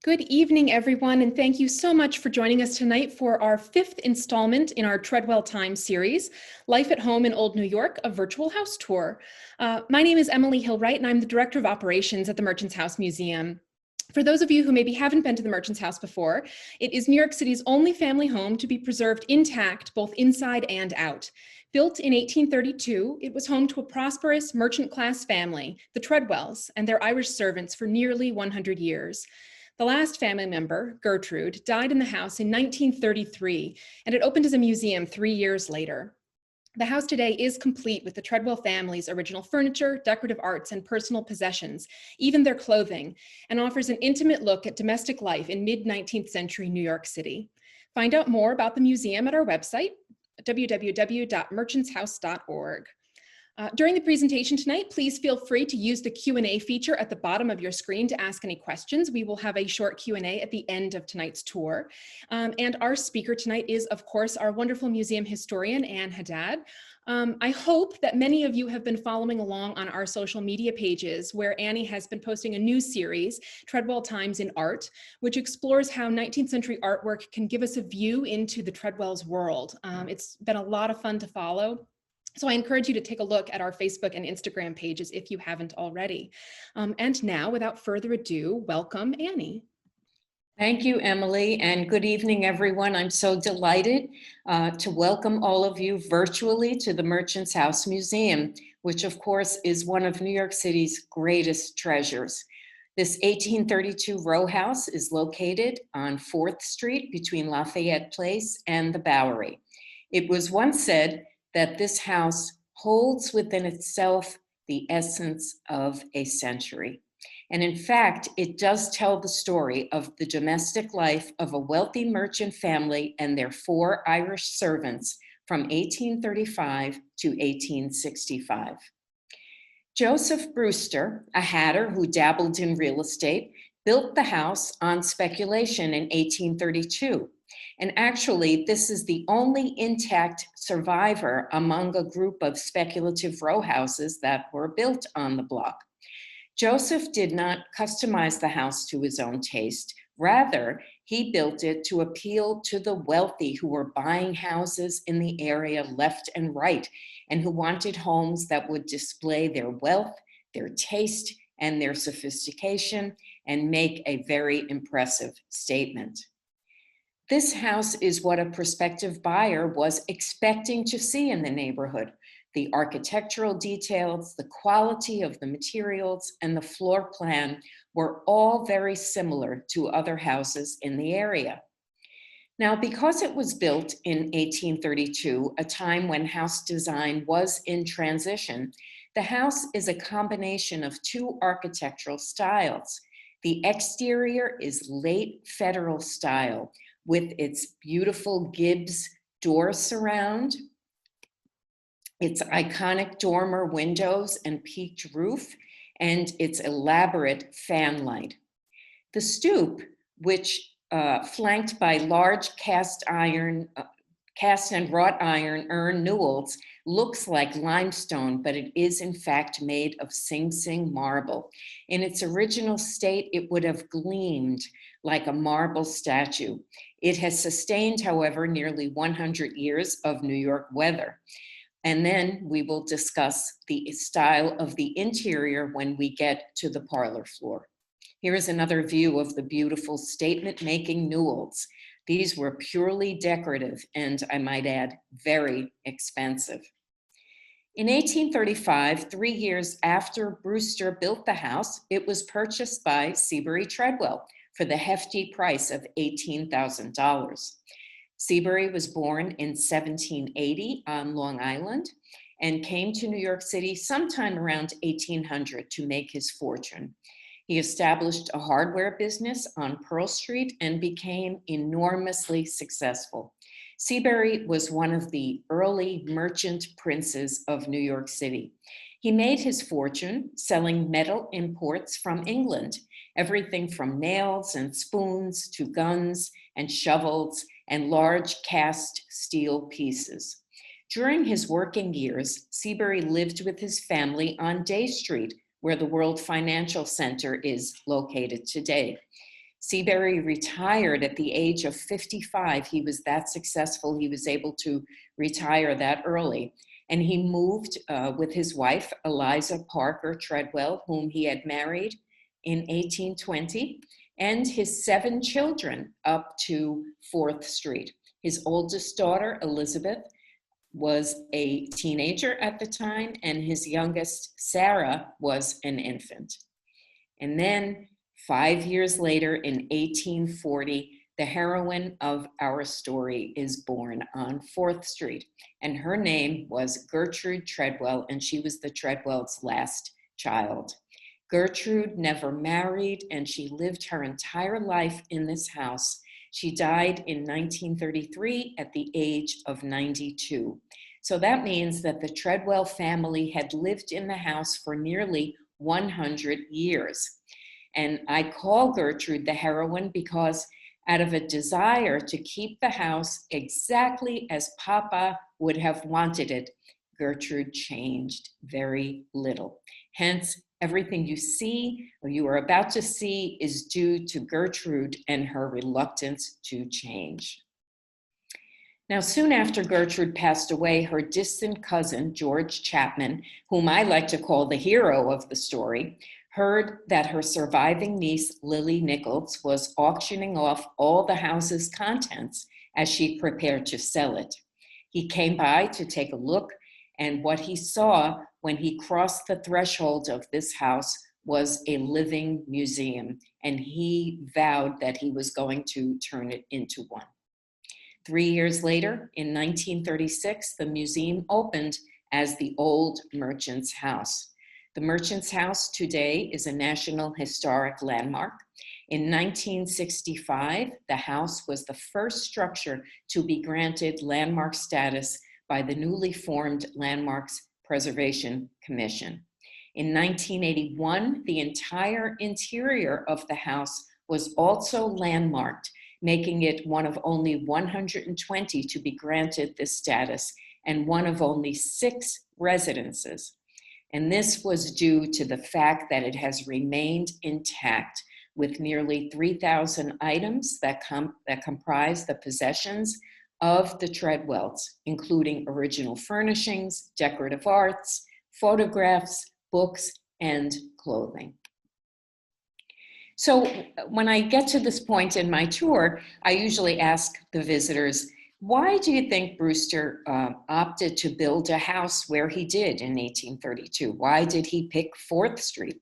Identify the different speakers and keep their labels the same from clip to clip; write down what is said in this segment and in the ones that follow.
Speaker 1: Good evening, everyone, and thank you so much for joining us tonight for our fifth installment in our Tredwell Time series, Life at Home in Old New York, a virtual house tour. My name is Emily Hillwright, and I'm the Director of Operations at the Merchants House Museum. For those of you who maybe haven't been to the Merchants House before, it is New York City's only family home to be preserved intact, both inside and out. Built in 1832, it was home to a prosperous merchant class family, the Tredwells, and their Irish servants for nearly 100 years. The last family member, Gertrude, died in the house in 1933, and it opened as a museum 3 years later. The house today is complete with the Tredwell family's original furniture, decorative arts, and personal possessions, even their clothing, and offers an intimate look at domestic life in mid-19th century New York City. Find out more about the museum at our website, www.merchantshouse.org. During the presentation tonight, please feel free to use the Q&A feature at the bottom of your screen to ask any questions. We will have a short Q&A at the end of tonight's tour. And our speaker tonight is, of course, our wonderful museum historian, Anne Haddad. I hope that many of you have been following along on our social media pages, where Annie has been posting a new series, Tredwell Times in Art, which explores how 19th century artwork can give us a view into the Tredwell's world. It's been a lot of fun to follow. So I encourage you to take a look at our Facebook and Instagram pages if you haven't already. And now, without further ado, welcome Annie.
Speaker 2: Thank you, Emily, and good evening, everyone. I'm so delighted to welcome all of you virtually to the Merchants House Museum, which of course is one of New York City's greatest treasures. This 1832 row house is located on 4th Street between Lafayette Place and the Bowery. It was once said that this house holds within itself the essence of a century. And in fact, it does tell the story of the domestic life of a wealthy merchant family and their 4 Irish servants from 1835 to 1865. Joseph Brewster, a hatter who dabbled in real estate, built the house on speculation in 1832. And actually, this is the only intact survivor among a group of speculative row houses that were built on the block. Joseph did not customize the house to his own taste. Rather, he built it to appeal to the wealthy who were buying houses in the area left and right, and who wanted homes that would display their wealth, their taste, and their sophistication, and make a very impressive statement. This house is what a prospective buyer was expecting to see in the neighborhood. The architectural details, the quality of the materials, and the floor plan were all very similar to other houses in the area. Now, because it was built in 1832, a time when house design was in transition, the house is a combination of 2 architectural styles. The exterior is late Federal style, with its beautiful Gibbs door surround, its iconic dormer windows and peaked roof, and its elaborate fan light. The stoop, which flanked by large cast and wrought iron urn newels, looks like limestone, but it is in fact made of Sing Sing marble. In its original state, it would have gleamed like a marble statue. It has sustained, however, nearly 100 years of New York weather. And then we will discuss the style of the interior when we get to the parlor floor. Here is another view of the beautiful statement-making newels. These were purely decorative and, I might add, very expensive. In 1835, 3 years after Brewster built the house, it was purchased by Seabury Tredwell for the hefty price of $18,000. Seabury was born in 1780 on Long Island and came to New York City sometime around 1800 to make his fortune. He established a hardware business on Pearl Street and became enormously successful. Seabury was one of the early merchant princes of New York City. He made his fortune selling metal imports from England, everything from nails and spoons to guns and shovels and large cast steel pieces. During his working years, Seabury lived with his family on Day Street, where the World Financial Center is located today. Seabury retired at the age of 55. He was that successful. He was able to retire that early. And he moved with his wife, Eliza Parker Tredwell, whom he had married in 1820, and his 7 children up to 4th Street. His oldest daughter, Elizabeth, was a teenager at the time, and his youngest, Sarah, was an infant. And then 5 years later, in 1840, the heroine of our story is born on 4th Street. And her name was Gertrude Tredwell, and she was the Tredwells' last child. Gertrude never married, and she lived her entire life in this house. She died in 1933 at the age of 92. So that means that the Tredwell family had lived in the house for nearly 100 years. And I call Gertrude the heroine because out of a desire to keep the house exactly as Papa would have wanted it, Gertrude changed very little. Hence, everything you see or you are about to see is due to Gertrude and her reluctance to change. Now, soon after Gertrude passed away, her distant cousin, George Chapman, whom I like to call the hero of the story, heard that her surviving niece, Lily Nichols, was auctioning off all the house's contents as she prepared to sell it. He came by to take a look, and what he saw when he crossed the threshold of this house was a living museum, and he vowed that he was going to turn it into one. 3 years later, in 1936, the museum opened as the Old Merchant's House. The Merchant's House today is a National Historic Landmark. In 1965, the house was the first structure to be granted landmark status by the newly formed Landmarks Preservation Commission. In 1981, the entire interior of the house was also landmarked, making it one of only 120 to be granted this status and one of only 6 residences. And this was due to the fact that it has remained intact with nearly 3,000 items that comprise the possessions of the Tredwells, including original furnishings, decorative arts, photographs, books, and clothing. So when I get to this point in my tour, I usually ask the visitors, why do you think Brewster opted to build a house where he did in 1832? Why did he pick 4th Street?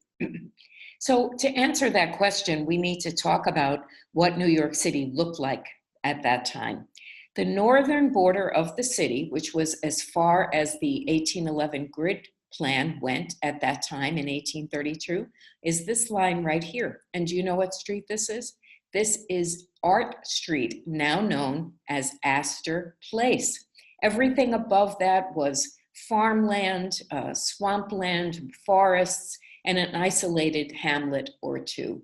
Speaker 2: So to answer that question, we need to talk about what New York City looked like at that time. The northern border of the city, which was as far as the 1811 grid plan went at that time in 1832, is this line right here. And do you know what street this is? This is Art Street, now known as Astor Place. Everything above that was farmland, swampland, forests, and an isolated hamlet or two.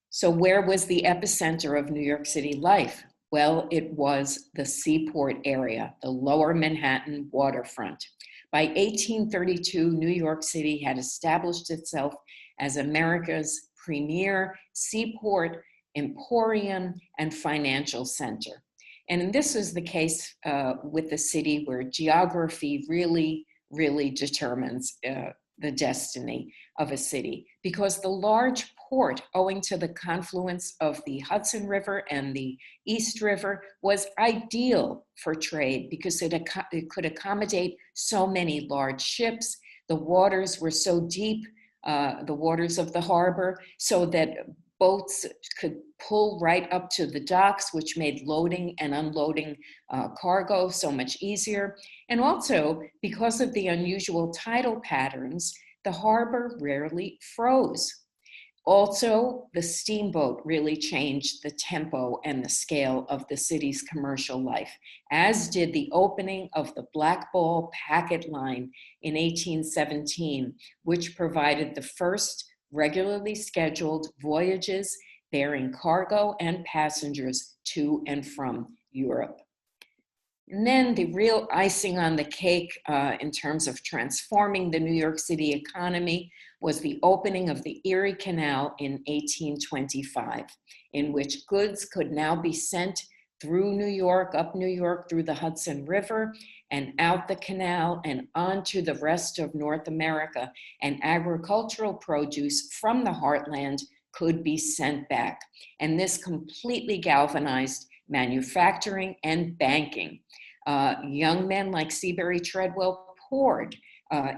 Speaker 2: So where was the epicenter of New York City life? Well, it was the Seaport area, the lower Manhattan waterfront. By 1832, New York City had established itself as America's premier seaport, emporium, and financial center. And this is the case with the city where geography really, really determines the destiny of a city, because the large port, owing to the confluence of the Hudson River and the East River, was ideal for trade because it could accommodate so many large ships. The waters were so deep, the waters of the harbor, so that boats could pull right up to the docks, which made loading and unloading cargo so much easier. And also, because of the unusual tidal patterns, the harbor rarely froze. Also, the steamboat really changed the tempo and the scale of the city's commercial life, as did the opening of the Blackball Packet Line in 1817, which provided the first regularly scheduled voyages bearing cargo and passengers to and from Europe. And then the real icing on the cake in terms of transforming the New York City economy was the opening of the Erie Canal in 1825, in which goods could now be sent through New York, up New York, through the Hudson River, and out the canal and onto the rest of North America. And agricultural produce from the heartland could be sent back. And this completely galvanized manufacturing and banking. Young men like Seabury Tredwell poured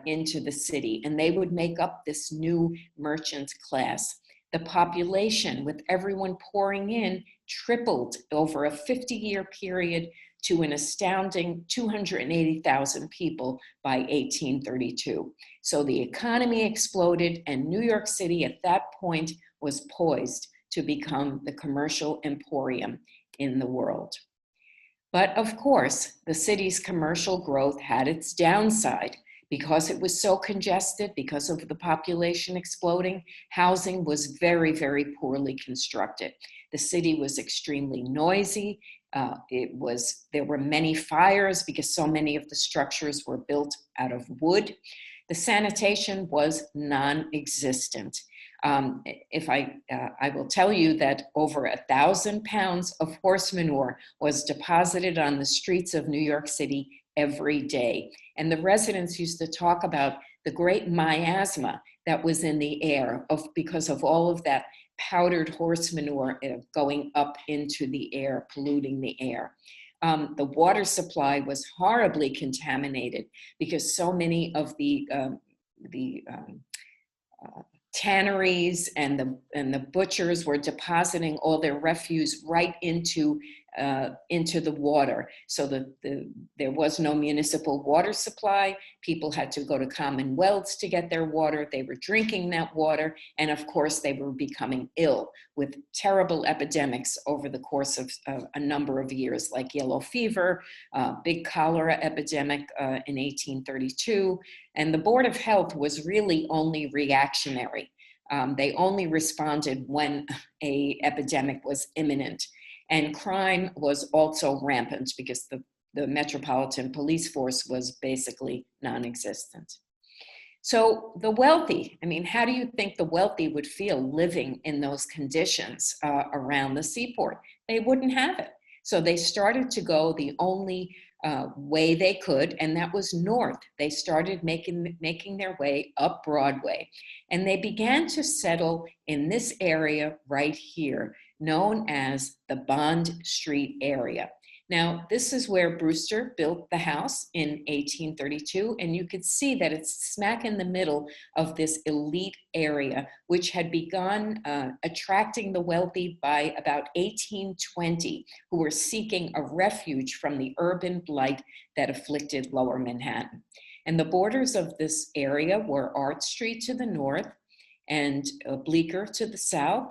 Speaker 2: into the city, and they would make up this new merchant class. The population, with everyone pouring in, tripled over a 50-year period to an astounding 280,000 people by 1832. So the economy exploded, and New York City at that point was poised to become the commercial emporium in the world. But of course, the city's commercial growth had its downside. Because it was so congested, because of the population exploding, housing was very, very poorly constructed. The city was extremely noisy. There were many fires because so many of the structures were built out of wood. The sanitation was non-existent. I will tell you that over 1,000 pounds of horse manure was deposited on the streets of New York City every day. And the residents used to talk about the great miasma that was in the air because of all of that powdered horse manure going up into the air, polluting the air. The water supply was horribly contaminated because so many of the tanneries and the butchers were depositing all their refuse right into the water. So there was no municipal water supply. People had to go to common wells to get their water. They were drinking that water. And of course, they were becoming ill with terrible epidemics over the course of a number of years, like yellow fever, big cholera epidemic in 1832. And the Board of Health was really only reactionary. They only responded when an epidemic was imminent. And crime was also rampant because the Metropolitan Police Force was basically non-existent. So the wealthy, how do you think the wealthy would feel living in those conditions around the seaport? They wouldn't have it. So they started to go the only way they could, and that was north. They started making their way up Broadway, and they began to settle in this area right here, known as the Bond Street area. Now, this is where Brewster built the house in 1832, and you could see that it's smack in the middle of this elite area, which had begun attracting the wealthy by about 1820, who were seeking a refuge from the urban blight that afflicted Lower Manhattan. And the borders of this area were Art Street to the north, and Bleecker to the south,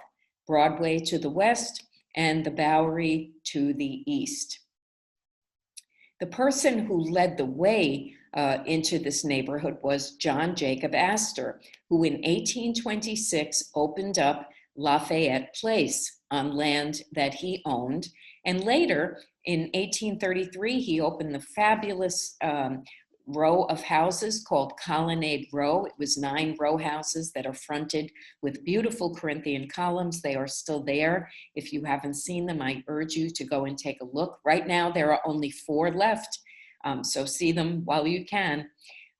Speaker 2: Broadway to the west, and the Bowery to the east. The person who led the way into this neighborhood was John Jacob Astor, who in 1826 opened up Lafayette Place on land that he owned. And later, in 1833, he opened the fabulous row of houses called Colonnade Row. It was 9 row houses that are fronted with beautiful Corinthian columns. They are still there. If you haven't seen them, I urge you to go and take a look. Right now, there are only 4 left, so see them while you can.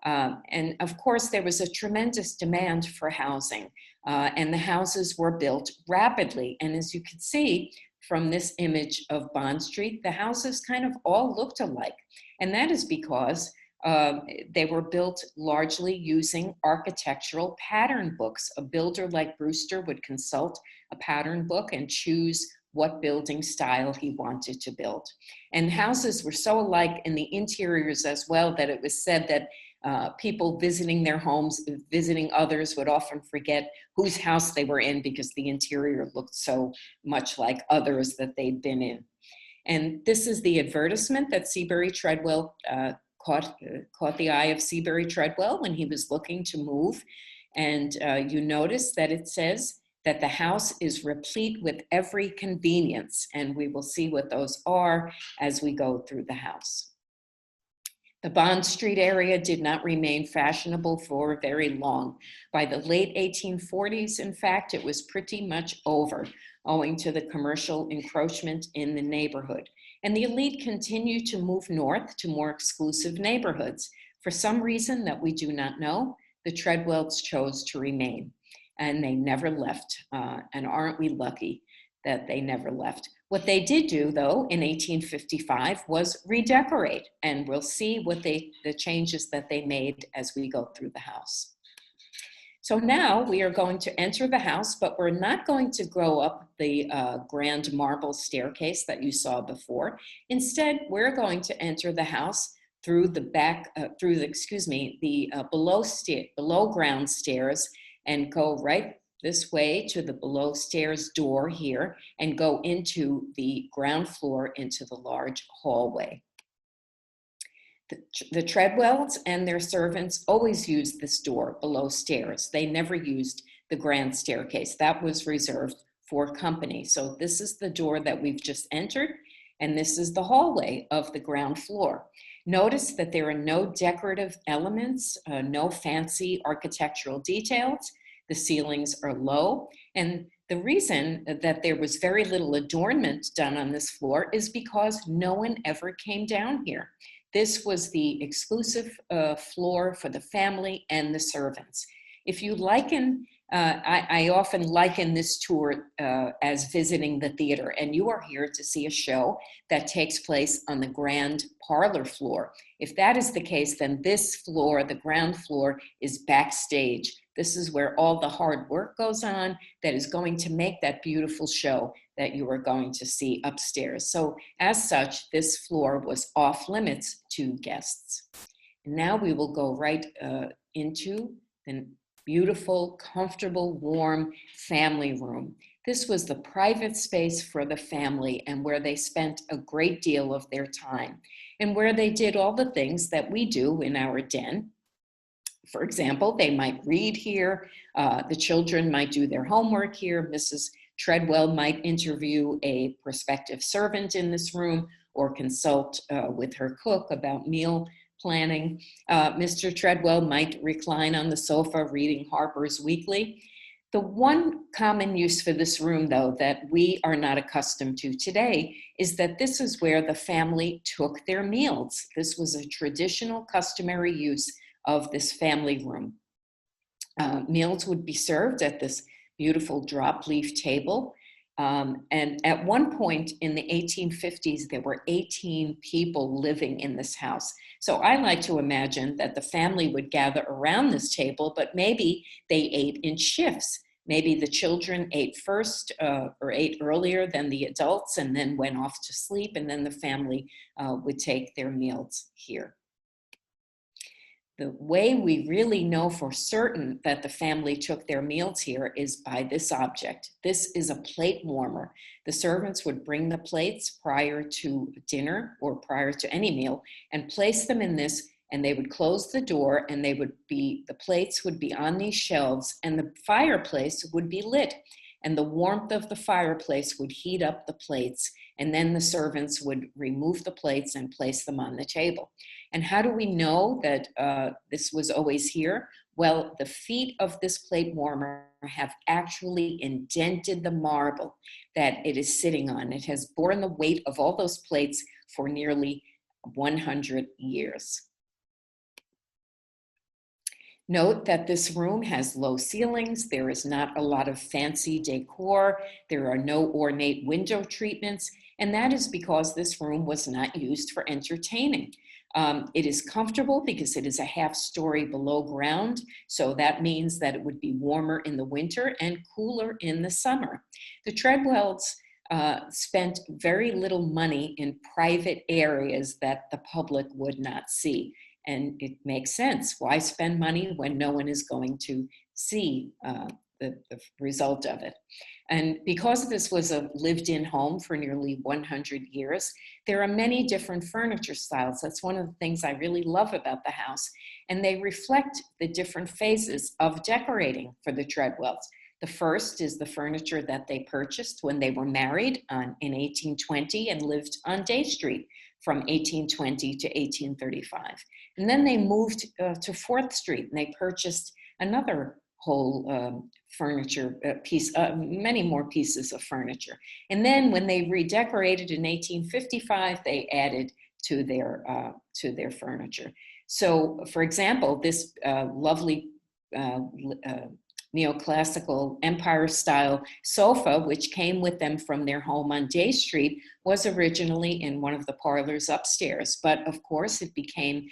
Speaker 2: And of course, there was a tremendous demand for housing, and the houses were built rapidly. And as you can see from this image of Bond Street, the houses kind of all looked alike. And that is because they were built largely using architectural pattern books. A builder like Brewster would consult a pattern book and choose what building style he wanted to build. And houses were so alike in the interiors as well that it was said that people visiting their homes, visiting others, would often forget whose house they were in because the interior looked so much like others that they'd been in. And this is the advertisement that Seabury Tredwell caught the eye of Seabury Tredwell when he was looking to move. And you notice that it says that the house is replete with every convenience. And we will see what those are as we go through the house. The Bond Street area did not remain fashionable for very long. By the late 1840s, in fact, it was pretty much over, owing to the commercial encroachment in the neighborhood. And the elite continued to move north to more exclusive neighborhoods. For some reason that we do not know, the Treadwells chose to remain, and they never left. And aren't we lucky that they never left? What they did do, though, in 1855 was redecorate, and we'll see what the changes that they made as we go through the house. So now we are going to enter the house, but we're not going to go up the grand marble staircase that you saw before. Instead, we're going to enter the house through the below ground stairs, and go right this way to the below stairs door here, and go into the ground floor into the large hallway. The Treadwells and their servants always used this door below stairs. They never used the grand staircase. That was reserved for company. So this is the door that we've just entered, and this is the hallway of the ground floor. Notice that there are no decorative elements, no fancy architectural details. The ceilings are low, and the reason that there was very little adornment done on this floor is because no one ever came down here. This was the exclusive floor for the family and the servants. If you liken, I often liken this tour as visiting the theater, and you are here to see a show that takes place on the grand parlor floor. If that is the case, then this floor, the ground floor, is backstage. This is where all the hard work goes on that is going to make that beautiful show that you are going to see upstairs. So as such, this floor was off limits to guests. And now we will go right into the beautiful, comfortable, warm family room. This was the private space for the family, and where they spent a great deal of their time, and where they did all the things that we do in our den. For example, they might read here, the children might do their homework here, Mrs. Treadwell might interview a prospective servant in this room, or consult with her cook about meal planning. Mr. Treadwell might recline on the sofa reading Harper's Weekly. The one common use for this room, though, that we are not accustomed to today is that this is where the family took their meals. This was a traditional, customary use of this family room. Meals would be served at this beautiful drop leaf table. And at one point in the 1850s, there were 18 people living in this house. So I like to imagine that the family would gather around this table, but maybe they ate in shifts. Maybe the children ate first or ate earlier than the adults, and then went off to sleep, and then the family would take their meals here. The way we really know for certain that the family took their meals here is by this object. This is a plate warmer. The servants would bring the plates prior to dinner or prior to any meal and place them in this, and they would close the door, and the plates would be on these shelves, and the fireplace would be lit, and the warmth of the fireplace would heat up the plates, and then the servants would remove the plates and place them on the table. And how do we know that this was always here? Well, the feet of this plate warmer have actually indented the marble that it is sitting on. It has borne the weight of all those plates for nearly 100 years. Note that this room has low ceilings. There is not a lot of fancy decor. There are no ornate window treatments, and that is because this room was not used for entertaining. It is comfortable because it is a half-story below ground, so that means that it would be warmer in the winter and cooler in the summer. The Treadwells spent very little money in private areas that the public would not see. And it makes sense. Why spend money when no one is going to see the result of it? And because this was a lived-in home for nearly 100 years, there are many different furniture styles. That's one of the things I really love about the house. And they reflect the different phases of decorating for the Treadwells. The first is the furniture that they purchased when they were married in 1820 and lived on Day Street. from 1820 to 1835. And then they moved to 4th Street and they purchased another whole furniture piece, many more pieces of furniture. And then when they redecorated in 1855, they added to their furniture. So, for example, this lovely neoclassical Empire-style sofa, which came with them from their home on Day Street, was originally in one of the parlors upstairs. But of course, it became,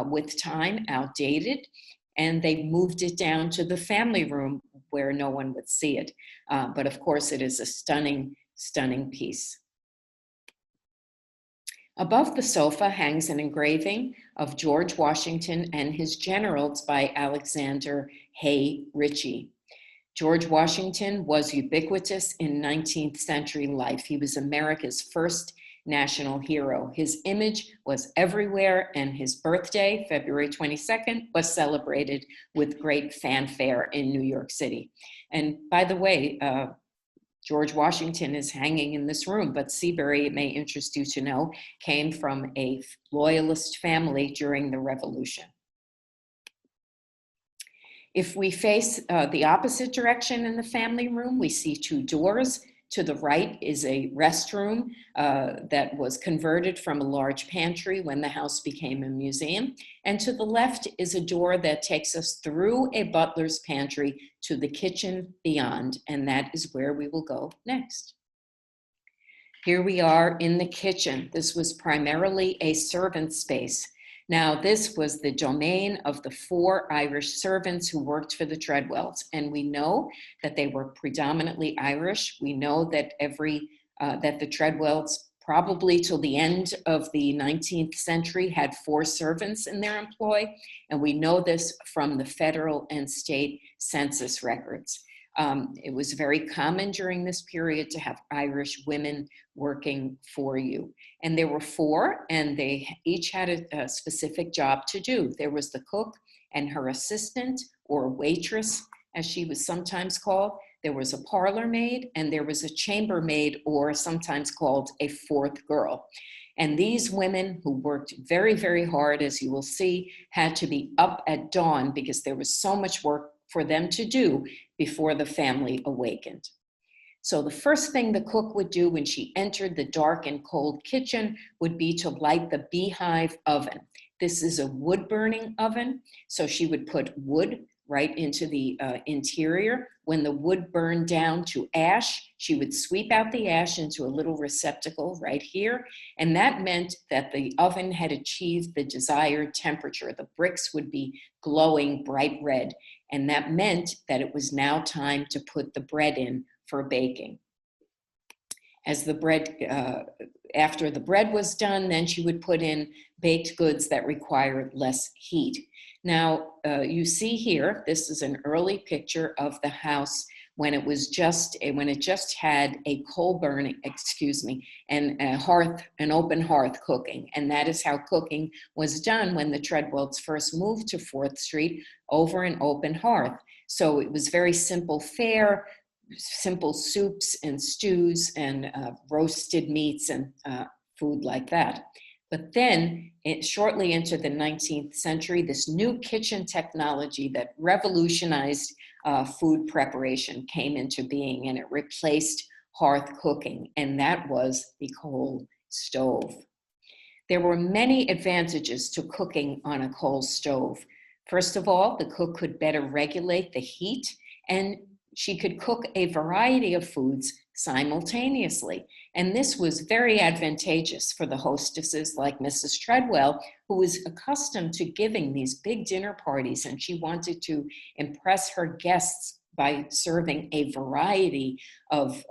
Speaker 2: with time, outdated, and they moved it down to the family room where no one would see it. But of course, it is a stunning, stunning piece. Above the sofa hangs an engraving of George Washington and his generals by Alexander Hay Ritchie. George Washington was ubiquitous in 19th century life. He was America's first national hero. His image was everywhere, and his birthday, February 22nd, was celebrated with great fanfare in New York City. And by the way, George Washington is hanging in this room, but Seabury, it may interest you to know, came from a Loyalist family during the Revolution. If we face the opposite direction in the family room, we see 2 doors. To the right is a restroom that was converted from a large pantry when the house became a museum. And to the left is a door that takes us through a butler's pantry to the kitchen beyond, and that is where we will go next. Here we are in the kitchen. This was primarily a servant space. Now, this was the domain of the 4 Irish servants who worked for the Tredwells, and we know that they were predominantly Irish. We know that that the Tredwells, probably till the end of the 19th century, had 4 servants in their employ, and we know this from the federal and state census records. It was very common during this period to have Irish women working for you. And there were 4, and they each had a specific job to do. There was the cook and her assistant, or waitress, as she was sometimes called. There was a parlor maid, and there was a chambermaid, or sometimes called a 4th girl. And these women, who worked very, very hard, as you will see, had to be up at dawn because there was so much work for them to do before the family awakened. So the first thing the cook would do when she entered the dark and cold kitchen would be to light the beehive oven. This is a wood-burning oven, so she would put wood right into the interior. When the wood burned down to ash, she would sweep out the ash into a little receptacle right here, and that meant that the oven had achieved the desired temperature. The bricks would be glowing bright red, and that meant that it was now time to put the bread in for baking. As the bread, after the bread was done, then she would put in baked goods that required less heat. Now, you see here, this is an early picture of the house when it just had a coal burning, and a hearth, an open hearth cooking. And that is how cooking was done when the Tredwells first moved to 4th Street, over an open hearth. So it was very simple fare, simple soups and stews and roasted meats and food like that. But then, shortly into the 19th century, this new kitchen technology that revolutionized food preparation came into being, and it replaced hearth cooking, and that was the coal stove. There were many advantages to cooking on a coal stove. First of all, the cook could better regulate the heat, and she could cook a variety of foods simultaneously. And this was very advantageous for the hostesses like Mrs. Tredwell, who was accustomed to giving these big dinner parties, and she wanted to impress her guests by serving a variety of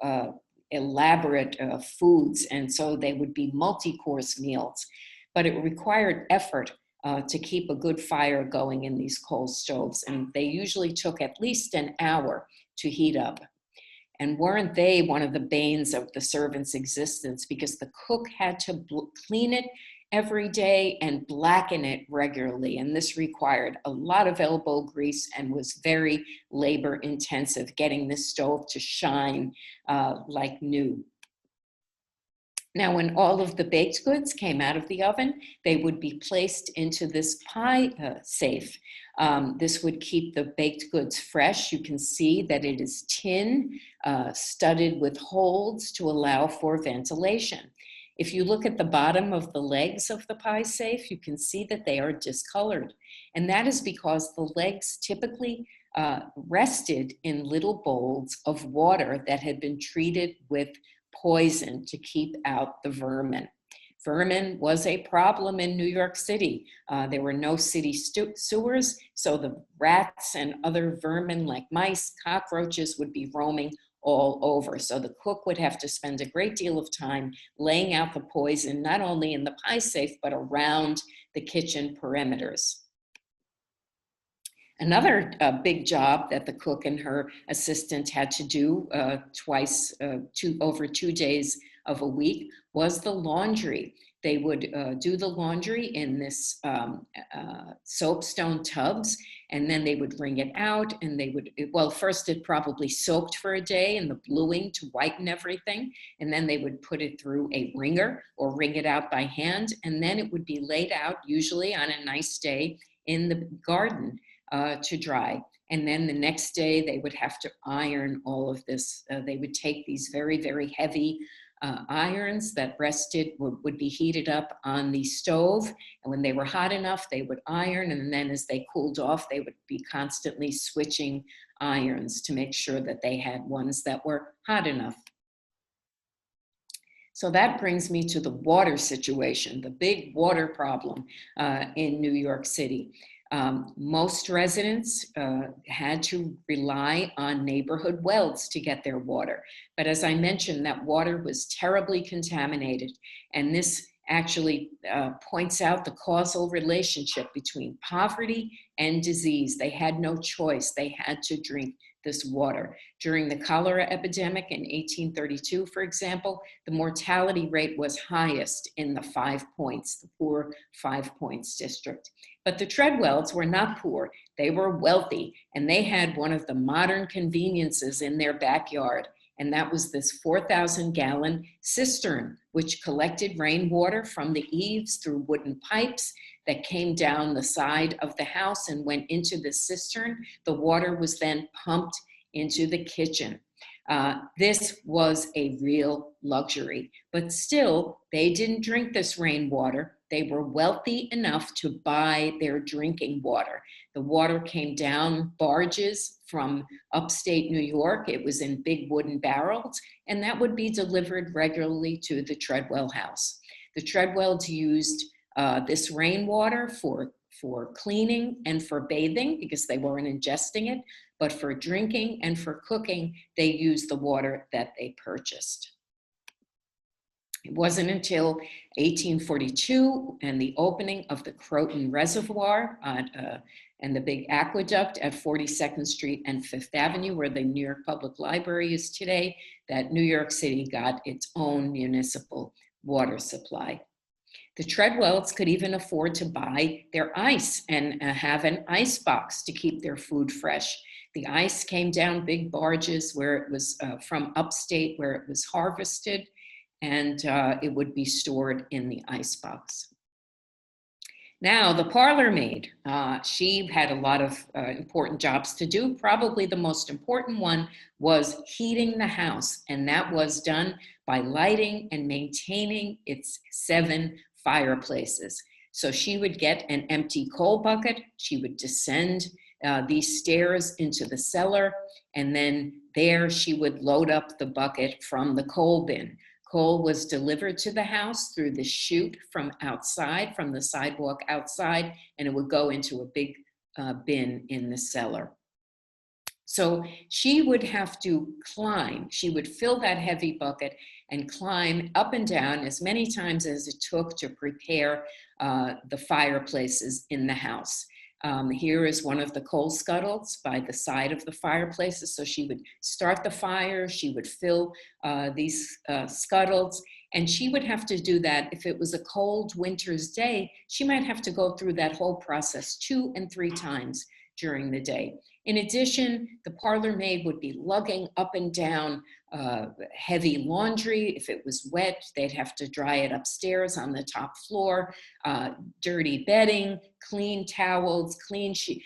Speaker 2: elaborate foods, and so they would be multi-course meals. But it required effort to keep a good fire going in these coal stoves, and they usually took at least an hour to heat up. And weren't they one of the banes of the servant's existence, because the cook had to clean it every day and blacken it regularly. And this required a lot of elbow grease and was very labor intensive, getting this stove to shine like new. Now, when all of the baked goods came out of the oven, they would be placed into this pie safe. This would keep the baked goods fresh. You can see that it is tin, studded with holes to allow for ventilation. If you look at the bottom of the legs of the pie safe, you can see that they are discolored. And that is because the legs typically rested in little bowls of water that had been treated with poison to keep out the vermin. Vermin was a problem in New York City. There were no city sewers, so the rats and other vermin like mice, cockroaches would be roaming all over. So the cook would have to spend a great deal of time laying out the poison, not only in the pie safe, but around the kitchen perimeters. Another big job that the cook and her assistant had to do over 2 days of a week was the laundry. They would do the laundry in this soapstone tubs, and then they would wring it out, and they would, well, first it probably soaked for a day in the bluing to whiten everything, and then they would put it through a wringer or wring it out by hand, and then it would be laid out, usually on a nice day, in the garden to dry. And then the next day they would have to iron all of this. They would take these very, very heavy irons that would be heated up on the stove. And when they were hot enough, they would iron. And then as they cooled off, they would be constantly switching irons to make sure that they had ones that were hot enough. So that brings me to the water situation, the big water problem in New York City. Most residents had to rely on neighborhood wells to get their water. But as I mentioned, that water was terribly contaminated. And this actually points out the causal relationship between poverty and disease. They had no choice. They had to drink this water. During the cholera epidemic in 1832, for example, the mortality rate was highest in the 5 Points, the poor 5 Points district. But the Tredwells were not poor. They were wealthy, and they had one of the modern conveniences in their backyard, and that was this 4,000-gallon cistern, which collected rainwater from the eaves through wooden pipes that came down the side of the house and went into the cistern. The water was then pumped into the kitchen. This was a real luxury, but still, they didn't drink this rainwater. They were wealthy enough to buy their drinking water. The water came down barges from upstate New York. It was in big wooden barrels, and that would be delivered regularly to the Tredwell house. The Tredwells used this rainwater for cleaning and for bathing because they weren't ingesting it, but for drinking and for cooking, they used the water that they purchased. It wasn't until 1842 and the opening of the Croton Reservoir and the big aqueduct at 42nd Street and Fifth Avenue, where the New York Public Library is today, that New York City got its own municipal water supply. The Tredwells could even afford to buy their ice and have an ice box to keep their food fresh. The ice came down big barges where it was from upstate where it was harvested, and it would be stored in the ice box. Now, the parlor maid, she had a lot of important jobs to do. Probably the most important one was heating the house, and that was done by lighting and maintaining its 7 fireplaces. So she would get an empty coal bucket, she would descend these stairs into the cellar, and then there she would load up the bucket from the coal bin. Coal was delivered to the house through the chute from outside, from the sidewalk outside, and it would go into a big bin in the cellar. So she would have to climb. She would fill that heavy bucket and climb up and down as many times as it took to prepare the fireplaces in the house. Here is one of the coal scuttles by the side of the fireplaces. So she would start the fire, she would fill these scuttles, and she would have to do that. If it was a cold winter's day, she might have to go through that whole process 2 and 3 times during the day. In addition, the parlor maid would be lugging up and down heavy laundry. If it was wet, they'd have to dry it upstairs on the top floor, dirty bedding, clean towels, clean sheet,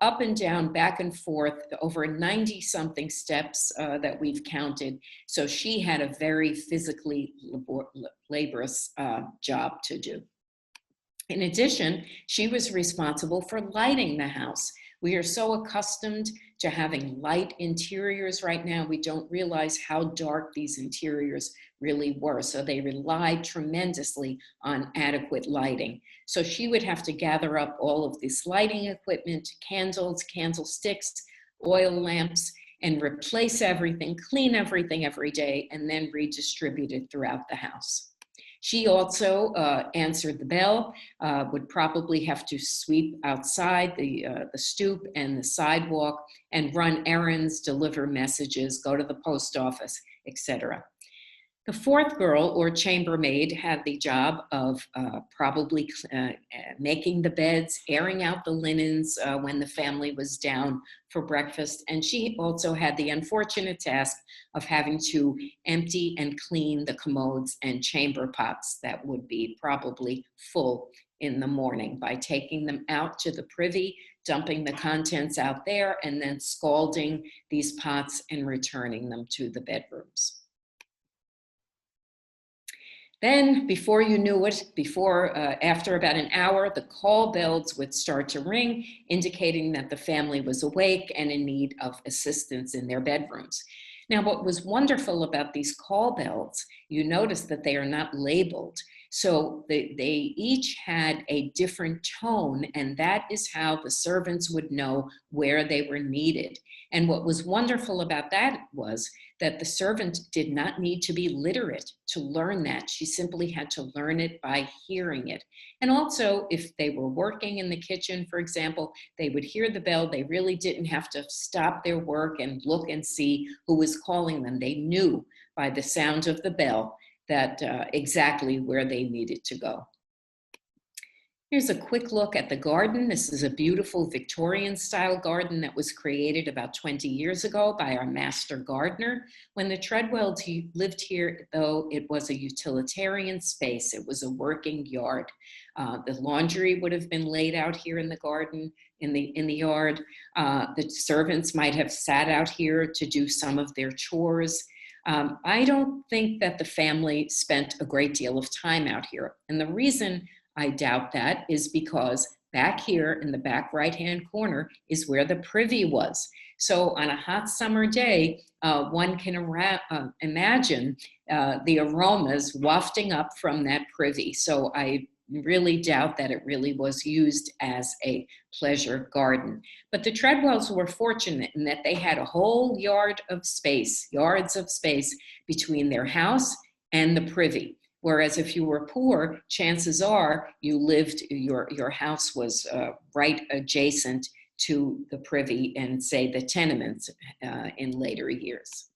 Speaker 2: up and down, back and forth, over 90 something steps that we've counted. So she had a very physically laborious job to do. In addition, she was responsible for lighting the house. We are so accustomed to having light interiors right now, we don't realize how dark these interiors really were. So they relied tremendously on adequate lighting. So she would have to gather up all of this lighting equipment, candles, candlesticks, oil lamps, and replace everything, clean everything every day, and then redistribute it throughout the house. She also answered the bell, would probably have to sweep outside the stoop and the sidewalk and run errands, deliver messages, go to the post office, etc. The fourth girl, or chambermaid, had the job of probably making the beds, airing out the linens when the family was down for breakfast. And she also had the unfortunate task of having to empty and clean the commodes and chamber pots that would be probably full in the morning by taking them out to the privy, dumping the contents out there, and then scalding these pots and returning them to the bedrooms. Then, before you knew it, after about an hour, the call bells would start to ring, indicating that the family was awake and in need of assistance in their bedrooms. Now, what was wonderful about these call bells, you notice that they are not labeled. So they each had a different tone, and that is how the servants would know where they were needed. And what was wonderful about that was that the servant did not need to be literate to learn that. She simply had to learn it by hearing it. And also, if they were working in the kitchen, for example, they would hear the bell. They really didn't have to stop their work and look and see who was calling them. They knew by the sound of the bell that exactly where they needed to go. Here's a quick look at the garden. This is a beautiful Victorian style garden that was created about 20 years ago by our master gardener. When the Tredwells lived here, though, it was a utilitarian space. It was a working yard. The laundry would have been laid out here in the garden, in the yard. The servants might have sat out here to do some of their chores. I don't think that the family spent a great deal of time out here. And the reason I doubt that is because back here in the back right-hand corner is where the privy was. So on a hot summer day, one can imagine the aromas wafting up from that privy. So I really doubt that it really was used as a pleasure garden. But the Tredwells were fortunate in that they had a whole yards of space between their house and the privy. Whereas if you were poor, chances are your house was right adjacent to the privy and, say, the tenements in later years.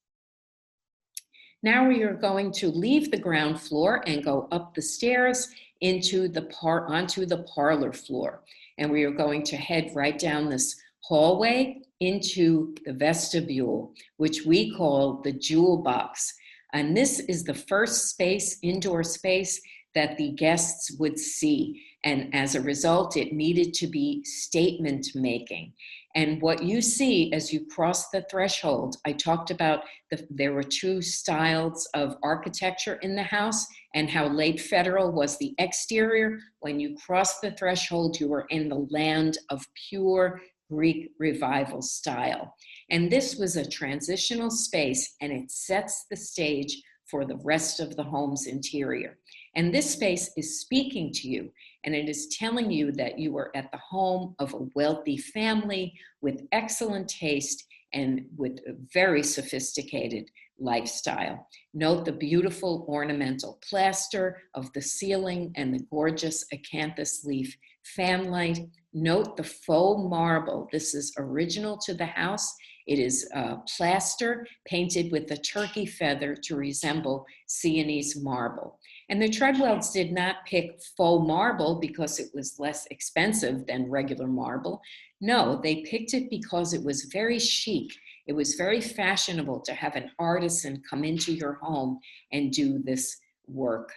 Speaker 2: Now we are going to leave the ground floor and go up the stairs onto the parlor floor. And we are going to head right down this hallway into the vestibule, which we call the jewel box. And this is the first indoor space that the guests would see. And as a result, it needed to be statement making. And what you see as you cross the threshold, I talked about there were two styles of architecture in the house and how late Federal was the exterior. When you cross the threshold, you were in the land of pure Greek revival style. And this was a transitional space, and it sets the stage for the rest of the home's interior. And this space is speaking to you, and it is telling you that you are at the home of a wealthy family with excellent taste and with a very sophisticated lifestyle. Note the beautiful ornamental plaster of the ceiling and the gorgeous acanthus leaf fanlight. Note the faux marble. This is original to the house. It is plaster painted with the turkey feather to resemble Sienese marble. And the Treadwells did not pick faux marble because it was less expensive than regular marble. No, they picked it because it was very chic. It was very fashionable to have an artisan come into your home and do this work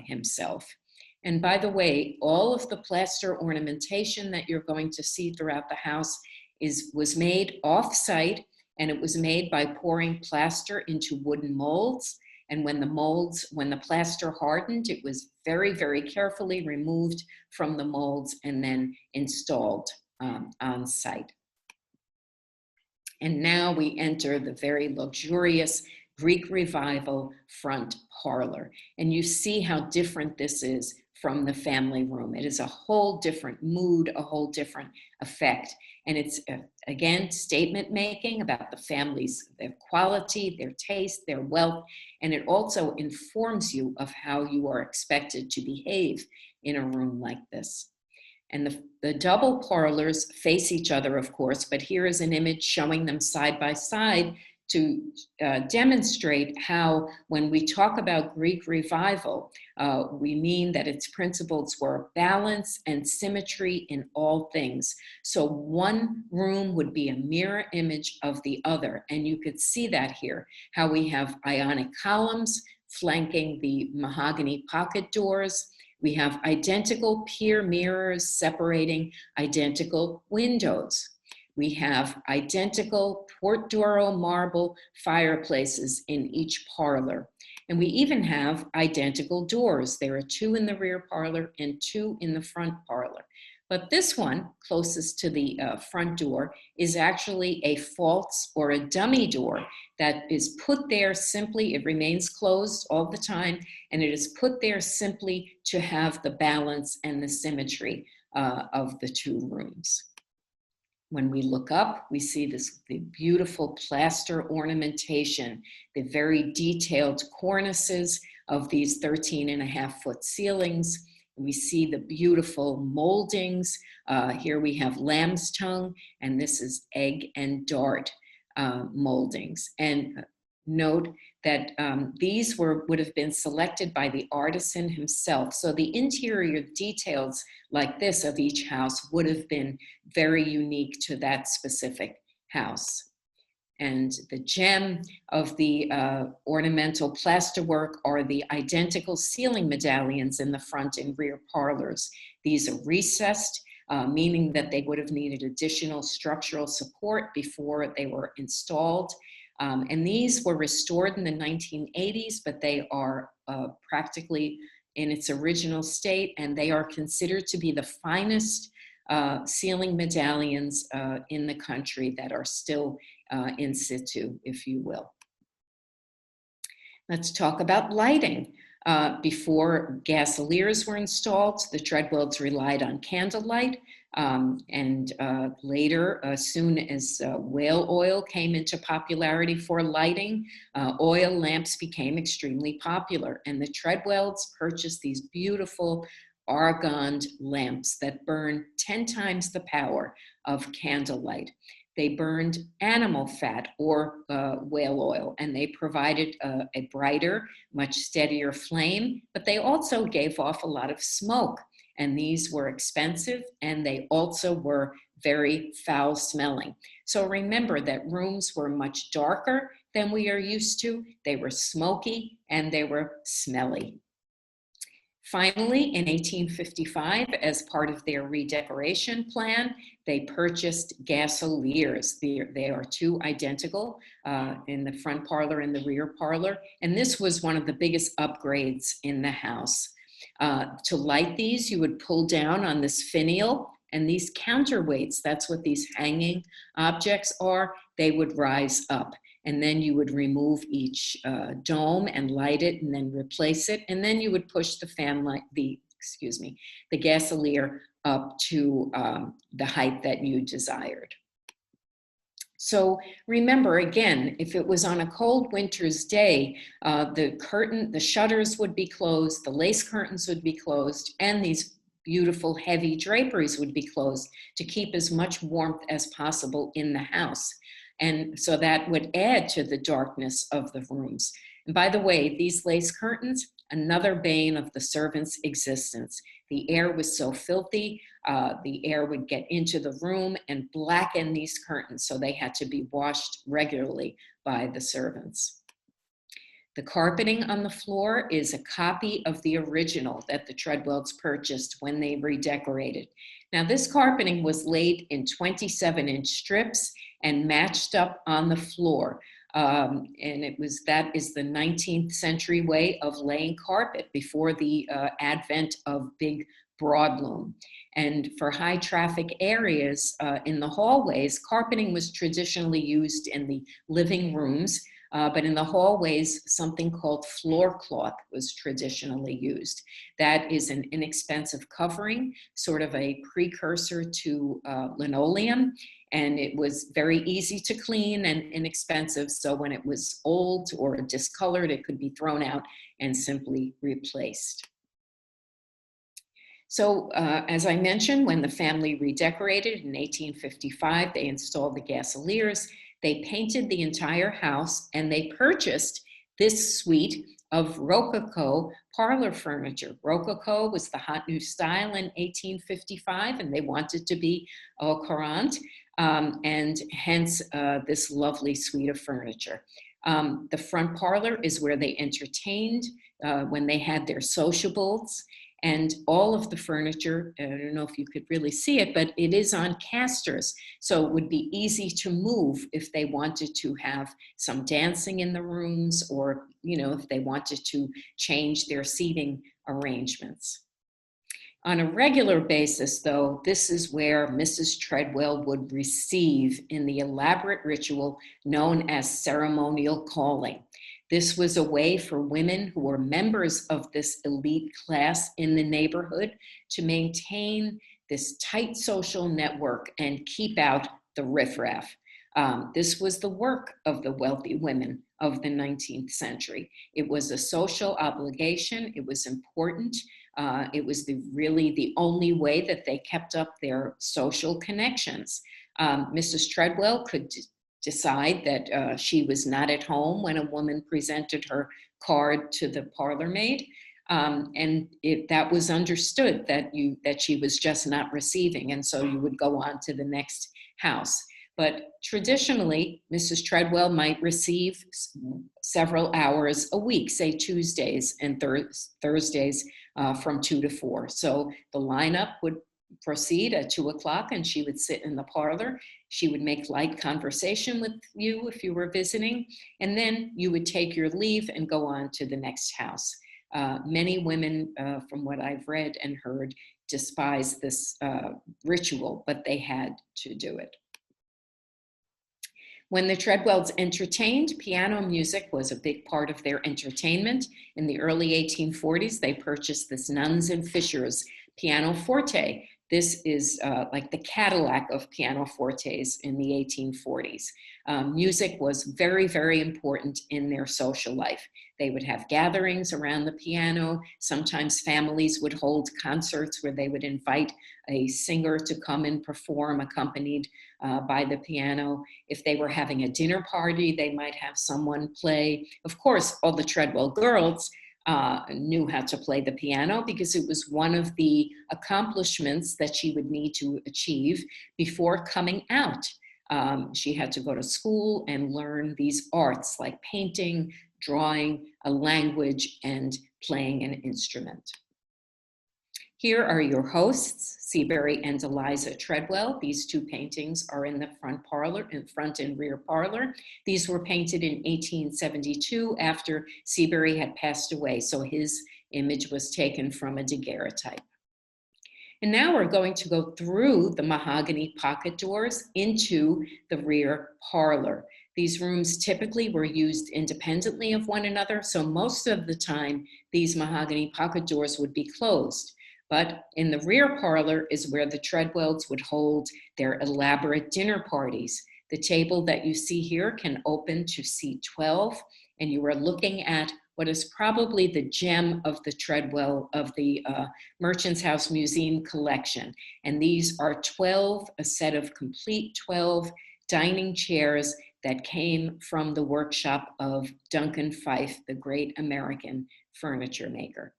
Speaker 2: himself. And by the way, all of the plaster ornamentation that you're going to see throughout the house was made off-site, and it was made by pouring plaster into wooden molds. And when the plaster hardened, it was very, very carefully removed from the molds and then installed on site. And now we enter the very luxurious Greek Revival front parlor. And you see how different this is from the family room. It is a whole different mood, a whole different effect. And it's, again, statement making about the family's, their quality, their taste, their wealth. And it also informs you of how you are expected to behave in a room like this. And the double parlors face each other, of course, but here is an image showing them side by side to demonstrate how, when we talk about Greek Revival, we mean that its principles were balance and symmetry in all things. So one room would be a mirror image of the other. And you could see that here, how we have Ionic columns flanking the mahogany pocket doors. We have identical pier mirrors separating identical windows. We have identical Portdoro marble fireplaces in each parlor. And we even have identical doors. There are 2 in the rear parlor and 2 in the front parlor. But this one, closest to the front door, is actually a false or a dummy door that is put there simply. It remains closed all the time, and it is put there simply to have the balance and the symmetry of the 2 rooms. When we look up, we see the beautiful plaster ornamentation, the very detailed cornices of these 13.5-foot ceilings. We see the beautiful moldings. Here we have lamb's tongue, and this is egg and dart moldings. And note that these would have been selected by the artisan himself. So the interior details like this of each house would have been very unique to that specific house. And the gem of the ornamental plasterwork are the identical ceiling medallions in the front and rear parlors. These are recessed, meaning that they would have needed additional structural support before they were installed. And these were restored in the 1980s, but they are practically in its original state, and they are considered to be the finest ceiling medallions in the country that are still in situ, if you will. Let's talk about lighting. Before gasoliers were installed, the Tredwells relied on candlelight. And later, as soon as whale oil came into popularity for lighting, oil lamps became extremely popular. And the Tredwells purchased these beautiful argand lamps that burn 10 times the power of candlelight. They burned animal fat or whale oil, and they provided a brighter, much steadier flame, but they also gave off a lot of smoke. And these were expensive, and they also were very foul smelling. So remember that rooms were much darker than we are used to. They were smoky and they were smelly. Finally, in 1855, as part of their redecoration plan, they purchased gasoliers. They are 2 identical in the front parlor and the rear parlor. And this was one of the biggest upgrades in the house. To light these, you would pull down on this finial, and these counterweights, that's what these hanging objects are, they would rise up. And then you would remove each dome and light it and then replace it. And then you would push the the gasolier up to the height that you desired. So remember, again, if it was on a cold winter's day, the shutters would be closed, the lace curtains would be closed, and these beautiful heavy draperies would be closed to keep as much warmth as possible in the house. And so that would add to the darkness of the rooms. And by the way, these lace curtains, another bane of the servants' existence. The air was so filthy, the air would get into the room and blacken these curtains, so they had to be washed regularly by the servants. The carpeting on the floor is a copy of the original that the Tredwells purchased when they redecorated. Now, this carpeting was laid in 27-inch strips and matched up on the floor. And that is the 19th century way of laying carpet before the advent of big broadloom. And for high traffic areas in the hallways, carpeting was traditionally used in the living rooms. But in the hallways, something called floor cloth was traditionally used. That is an inexpensive covering, sort of a precursor to linoleum, and it was very easy to clean and inexpensive. So when it was old or discolored, it could be thrown out and simply replaced. So as I mentioned, when the family redecorated in 1855, they installed the gasoliers. They painted the entire house, and they purchased this suite of Rococo parlor furniture. Rococo was the hot new style in 1855, and they wanted to be au courant, and hence this lovely suite of furniture. The front parlor is where they entertained when they had their sociables. And all of the furniture, I don't know if you could really see it, but it is on casters. So it would be easy to move if they wanted to have some dancing in the rooms, or, if they wanted to change their seating arrangements. On a regular basis, though, this is where Mrs. Tredwell would receive in the elaborate ritual known as ceremonial calling. This was a way for women who were members of this elite class in the neighborhood to maintain this tight social network and keep out the riffraff. This was the work of the wealthy women of the 19th century. It was a social obligation. It was important. It was really the only way that they kept up their social connections. Mrs. Tredwell could decide that she was not at home when a woman presented her card to the parlor maid. And that was understood that she was just not receiving, and so you would go on to the next house. But traditionally, Mrs. Tredwell might receive several hours a week, say Tuesdays and Thursdays from 2 to 4. So the lineup would proceed at 2 o'clock, and she would sit in the parlor. She would make light conversation with you if you were visiting, and then you would take your leave and go on to the next house. Many women, from what I've read and heard, despise this ritual, but they had to do it. When the Tredwells entertained, piano music was a big part of their entertainment. In the early 1840s, they purchased this Nuns and Fishers pianoforte. This is like the Cadillac of pianofortes in the 1840s. Music was very, very important in their social life. They would have gatherings around the piano. Sometimes families would hold concerts where they would invite a singer to come and perform accompanied by the piano. If they were having a dinner party, they might have someone play. Of course, all the Tredwell girls knew how to play the piano because it was one of the accomplishments that she would need to achieve before coming out. She had to go to school and learn these arts like painting, drawing, a language, and playing an instrument. Here are your hosts, Seabury and Eliza Tredwell. These two paintings are in the front and rear parlor. These were painted in 1872 after Seabury had passed away, so his image was taken from a daguerreotype. And now we're going to go through the mahogany pocket doors into the rear parlor. These rooms typically were used independently of one another, so most of the time these mahogany pocket doors would be closed. But in the rear parlor is where the Tredwells would hold their elaborate dinner parties. The table that you see here can open to seat 12, and you are looking at what is probably the gem of the Tredwell, of the Merchants House Museum collection. And these are a set of complete 12 dining chairs that came from the workshop of Duncan Phyfe, the great American furniture maker.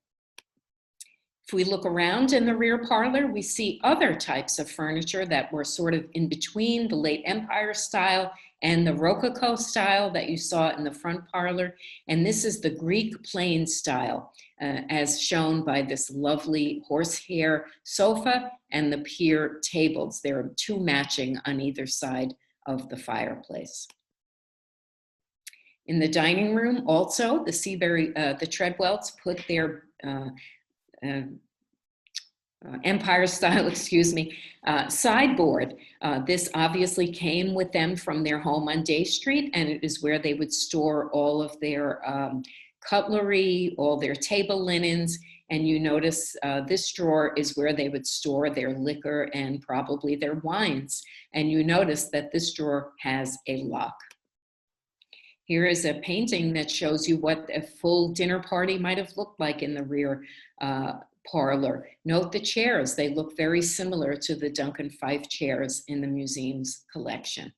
Speaker 2: If we look around in the rear parlor, we see other types of furniture that were sort of in between the late Empire style and the Rococo style that you saw in the front parlor. And this is the Greek plain style, as shown by this lovely horsehair sofa and the pier tables. There are two matching on either side of the fireplace. In the dining room, also, the Tredwells put their Empire style, sideboard. This obviously came with them from their home on Day Street, and it is where they would store all of their cutlery, all their table linens. And you notice this drawer is where they would store their liquor and probably their wines. And you notice that this drawer has a lock. Here is a painting that shows you what a full dinner party might have looked like in the rear parlor. Note the chairs. They look very similar to the Duncan Phyfe chairs in the museum's collection.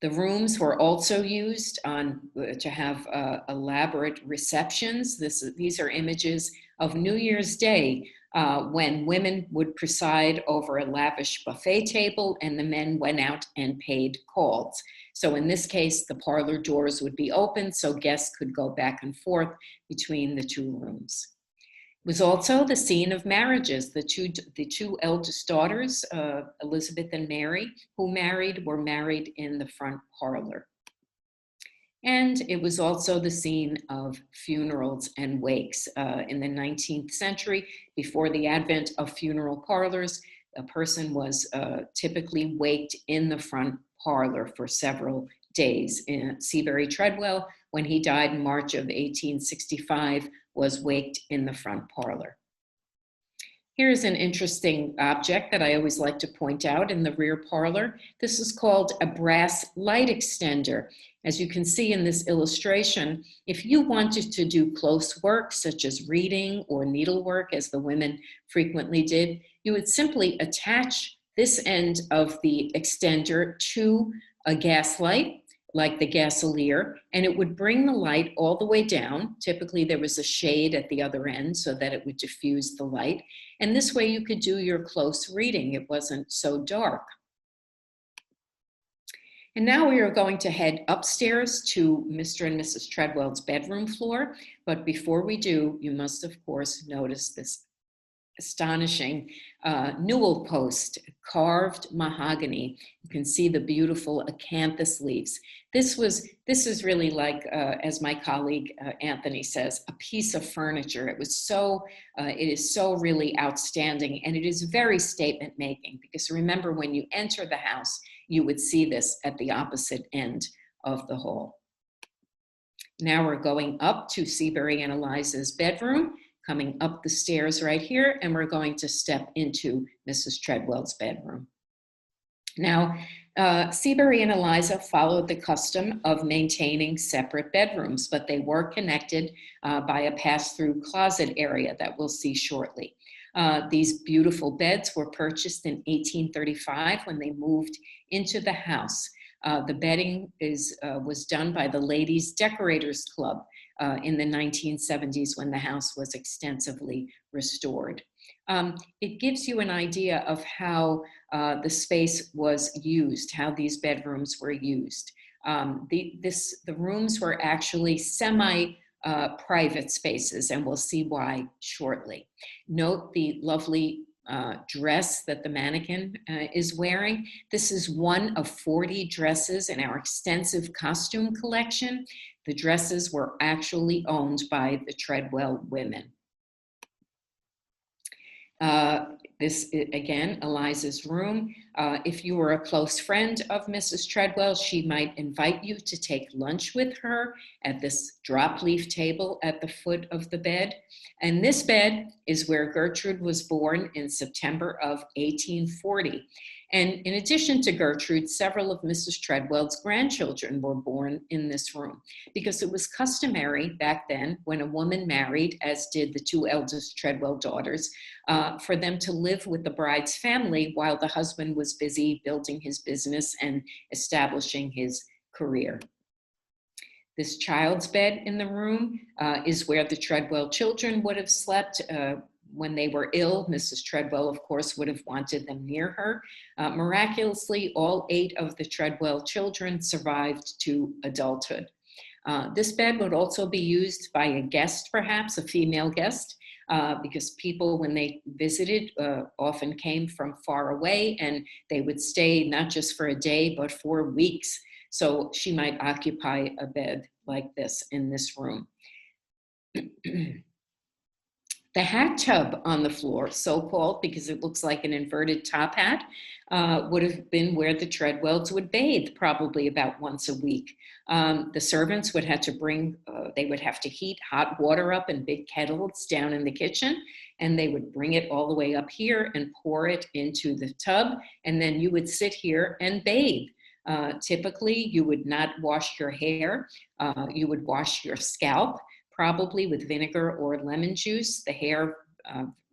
Speaker 2: The rooms were also used to have elaborate receptions. These are images of New Year's Day when women would preside over a lavish buffet table and the men went out and paid calls. So in this case, the parlor doors would be open so guests could go back and forth between the two rooms. It was also the scene of marriages. The two eldest daughters, Elizabeth and Mary, who were married in the front parlor. And it was also the scene of funerals and wakes. In the 19th century, before the advent of funeral parlors, a person was typically waked in the front parlor for several days. Seabury Tredwell, when he died in March of 1865, was waked in the front parlor. Here's an interesting object that I always like to point out in the rear parlor. This is called a brass light extender. As you can see in this illustration, if you wanted to do close work, such as reading or needlework, as the women frequently did, you would simply attach this end of the extender to a gas light, like the gasolier, and it would bring the light all the way down. Typically there was a shade at the other end so that it would diffuse the light. And this way you could do your close reading. It wasn't so dark. And now we are going to head upstairs to Mr. and Mrs. Tredwell's bedroom floor. But before we do, you must of course notice this astonishing newel post, carved mahogany. You can see the beautiful acanthus leaves. This is really like, as my colleague Anthony says, a piece of furniture. It is so really outstanding, and it is very statement making, because remember, when you enter the house, you would see this at the opposite end of the hall. Now we're going up to Seabury and Eliza's bedroom, coming up the stairs right here, and we're going to step into Mrs. Tredwell's bedroom. Now, Seabury and Eliza followed the custom of maintaining separate bedrooms, but they were connected by a pass-through closet area that we'll see shortly. These beautiful beds were purchased in 1835 when they moved into the house. The bedding was done by the Ladies Decorators Club in the 1970s when the house was extensively restored. It gives you an idea of how the space was used, how these bedrooms were used. The rooms were actually semi-private spaces, and we'll see why shortly. Note the lovely dress that the mannequin is wearing. This is one of 40 dresses in our extensive costume collection. The dresses were actually owned by the Tredwell women. This, again, Eliza's room. If you were a close friend of Mrs. Tredwell, she might invite you to take lunch with her at this drop leaf table at the foot of the bed. And this bed is where Gertrude was born in September of 1840. And in addition to Gertrude, several of Mrs. Tredwell's grandchildren were born in this room, because it was customary back then when a woman married, as did the two eldest Tredwell daughters, for them to live with the bride's family while the husband was busy building his business and establishing his career. This child's bed in the room is where the Tredwell children would have slept when they were ill. Mrs. Tredwell, of course, would have wanted them near her. Miraculously, all 8 of the Tredwell children survived to adulthood. This bed would also be used by a guest, perhaps a female guest, because people, when they visited, often came from far away, and they would stay not just for a day, but for weeks. So she might occupy a bed like this in this room. The hat tub on the floor, so-called because it looks like an inverted top hat, would have been where the Tredwells would bathe, probably about once a week. The servants would have to they would have to heat hot water up in big kettles down in the kitchen, and they would bring it all the way up here and pour it into the tub, and then you would sit here and bathe. Typically, you would not wash your hair. You would wash your scalp, probably with vinegar or lemon juice. The hair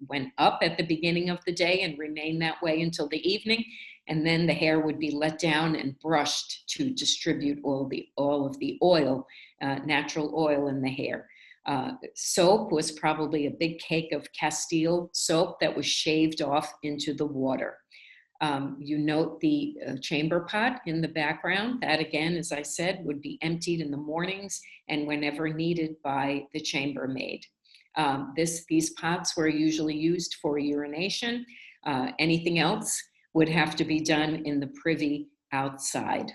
Speaker 2: went up at the beginning of the day and remained that way until the evening. And then the hair would be let down and brushed to distribute all of the oil, natural oil in the hair. Soap was probably a big cake of Castile soap that was shaved off into the water. You note the chamber pot in the background. That, again, as I said, would be emptied in the mornings and whenever needed by the chambermaid. These pots were usually used for urination. Anything else would have to be done in the privy outside.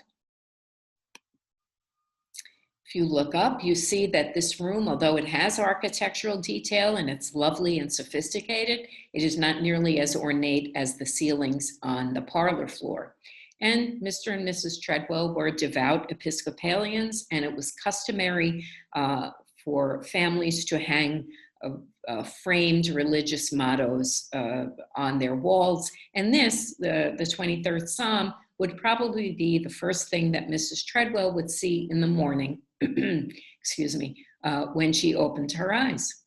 Speaker 2: If you look up, you see that this room, although it has architectural detail and it's lovely and sophisticated, it is not nearly as ornate as the ceilings on the parlor floor. And Mr. and Mrs. Tredwell were devout Episcopalians, and it was customary for families to hang framed religious mottos on their walls. And this, the 23rd Psalm, would probably be the first thing that Mrs. Tredwell would see in the morning, excuse me, when she opened her eyes.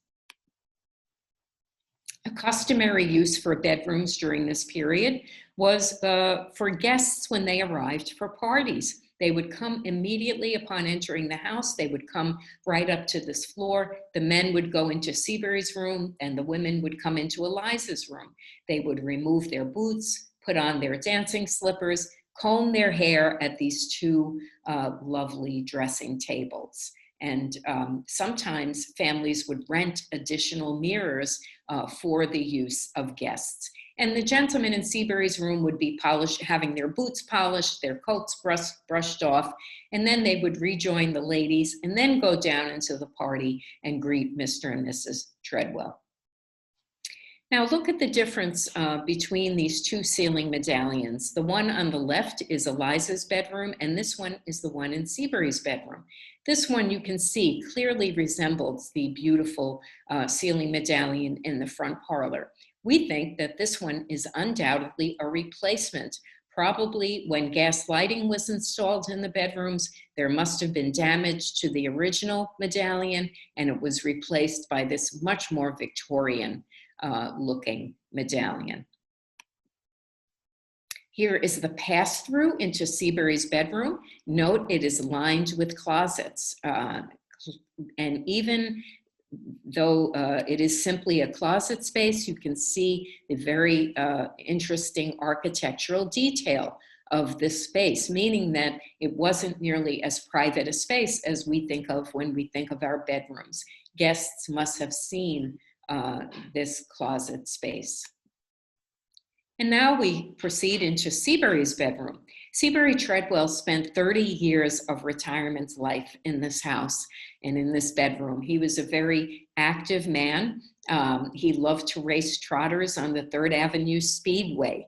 Speaker 2: A customary use for bedrooms during this period was for guests when they arrived for parties. They would come immediately upon entering the house. They would come right up to this floor. The men would go into Seabury's room, and the women would come into Eliza's room. They would remove their boots, put on their dancing slippers, comb their hair at these 2 lovely dressing tables. And sometimes families would rent additional mirrors for the use of guests. And the gentlemen in Seabury's room would be having their boots polished, their coats brushed off, and then they would rejoin the ladies and then go down into the party and greet Mr. and Mrs. Tredwell. Now look at the difference between these 2 ceiling medallions. The one on the left is Eliza's bedroom, and this one is the one in Seabury's bedroom. This one, you can see, clearly resembles the beautiful ceiling medallion in the front parlor. We think that this one is undoubtedly a replacement. Probably when gas lighting was installed in the bedrooms, there must have been damage to the original medallion, and it was replaced by this much more Victorian looking medallion. Here is the pass-through into Seabury's bedroom. Note it is lined with closets. And even though it is simply a closet space, you can see the very interesting architectural detail of this space, meaning that it wasn't nearly as private a space as we think of when we think of our bedrooms. Guests must have seen this closet space. And now we proceed into Seabury's bedroom. Seabury Tredwell spent 30 years of retirement life in this house and in this bedroom. He was a very active man. He loved to race trotters on the 3rd Avenue Speedway.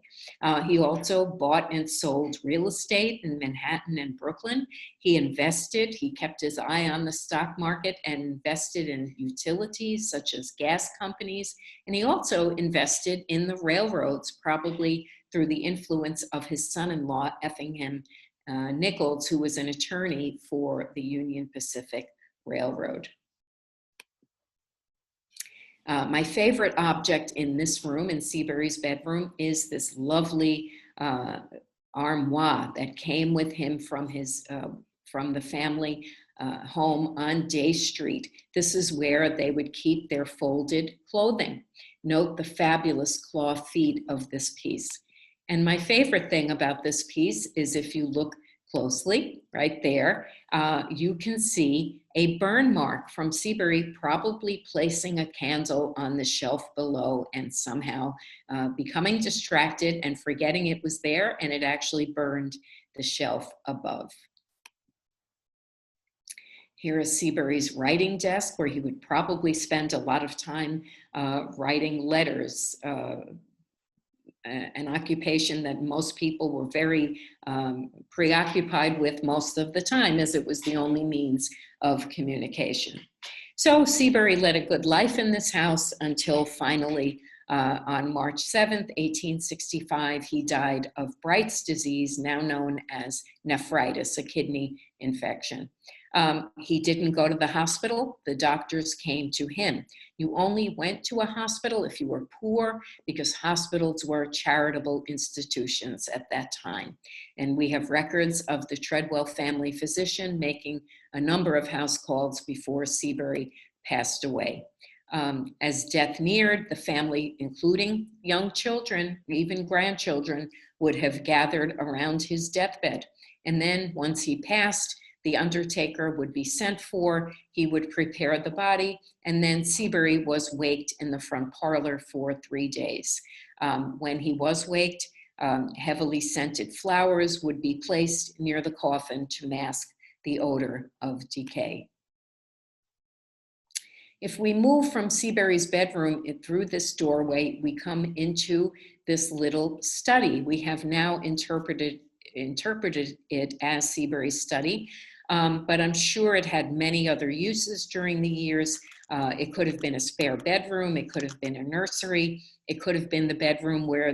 Speaker 2: He also bought and sold real estate in Manhattan and Brooklyn. He invested, he kept his eye on the stock market and invested in utilities such as gas companies. And he also invested in the railroads, probably through the influence of his son-in-law, Effingham Nichols, who was an attorney for the Union Pacific Railroad. My favorite object in this room, in Seabury's bedroom, is this lovely armoire that came with him from the family home on Day Street. This is where they would keep their folded clothing. Note the fabulous cloth feet of this piece. And my favorite thing about this piece is if you look closely, right there, you can see a burn mark from Seabury probably placing a candle on the shelf below and somehow becoming distracted and forgetting it was there, and it actually burned the shelf above. Here is Seabury's writing desk, where he would probably spend a lot of time writing letters, an occupation that most people were very preoccupied with most of the time, as it was the only means of communication. So Seabury led a good life in this house until finally on March 7th, 1865, he died of Bright's disease, now known as nephritis, a kidney infection. He didn't go to the hospital. The doctors came to him. You only went to a hospital if you were poor, because hospitals were charitable institutions at that time. And we have records of the Tredwell family physician making a number of house calls before Seabury passed away. As death neared, the family, including young children, even grandchildren, would have gathered around his deathbed. And then once he passed, the undertaker would be sent for, he would prepare the body, and then Seabury was waked in the front parlor for 3 days. When he was waked, heavily scented flowers would be placed near the coffin to mask the odor of decay. If we move from Seabury's bedroom through this doorway, we come into this little study. We have now interpreted it as Seabury's study, but I'm sure it had many other uses during the years. It could have been a spare bedroom. It could have been a nursery. It could have been the bedroom where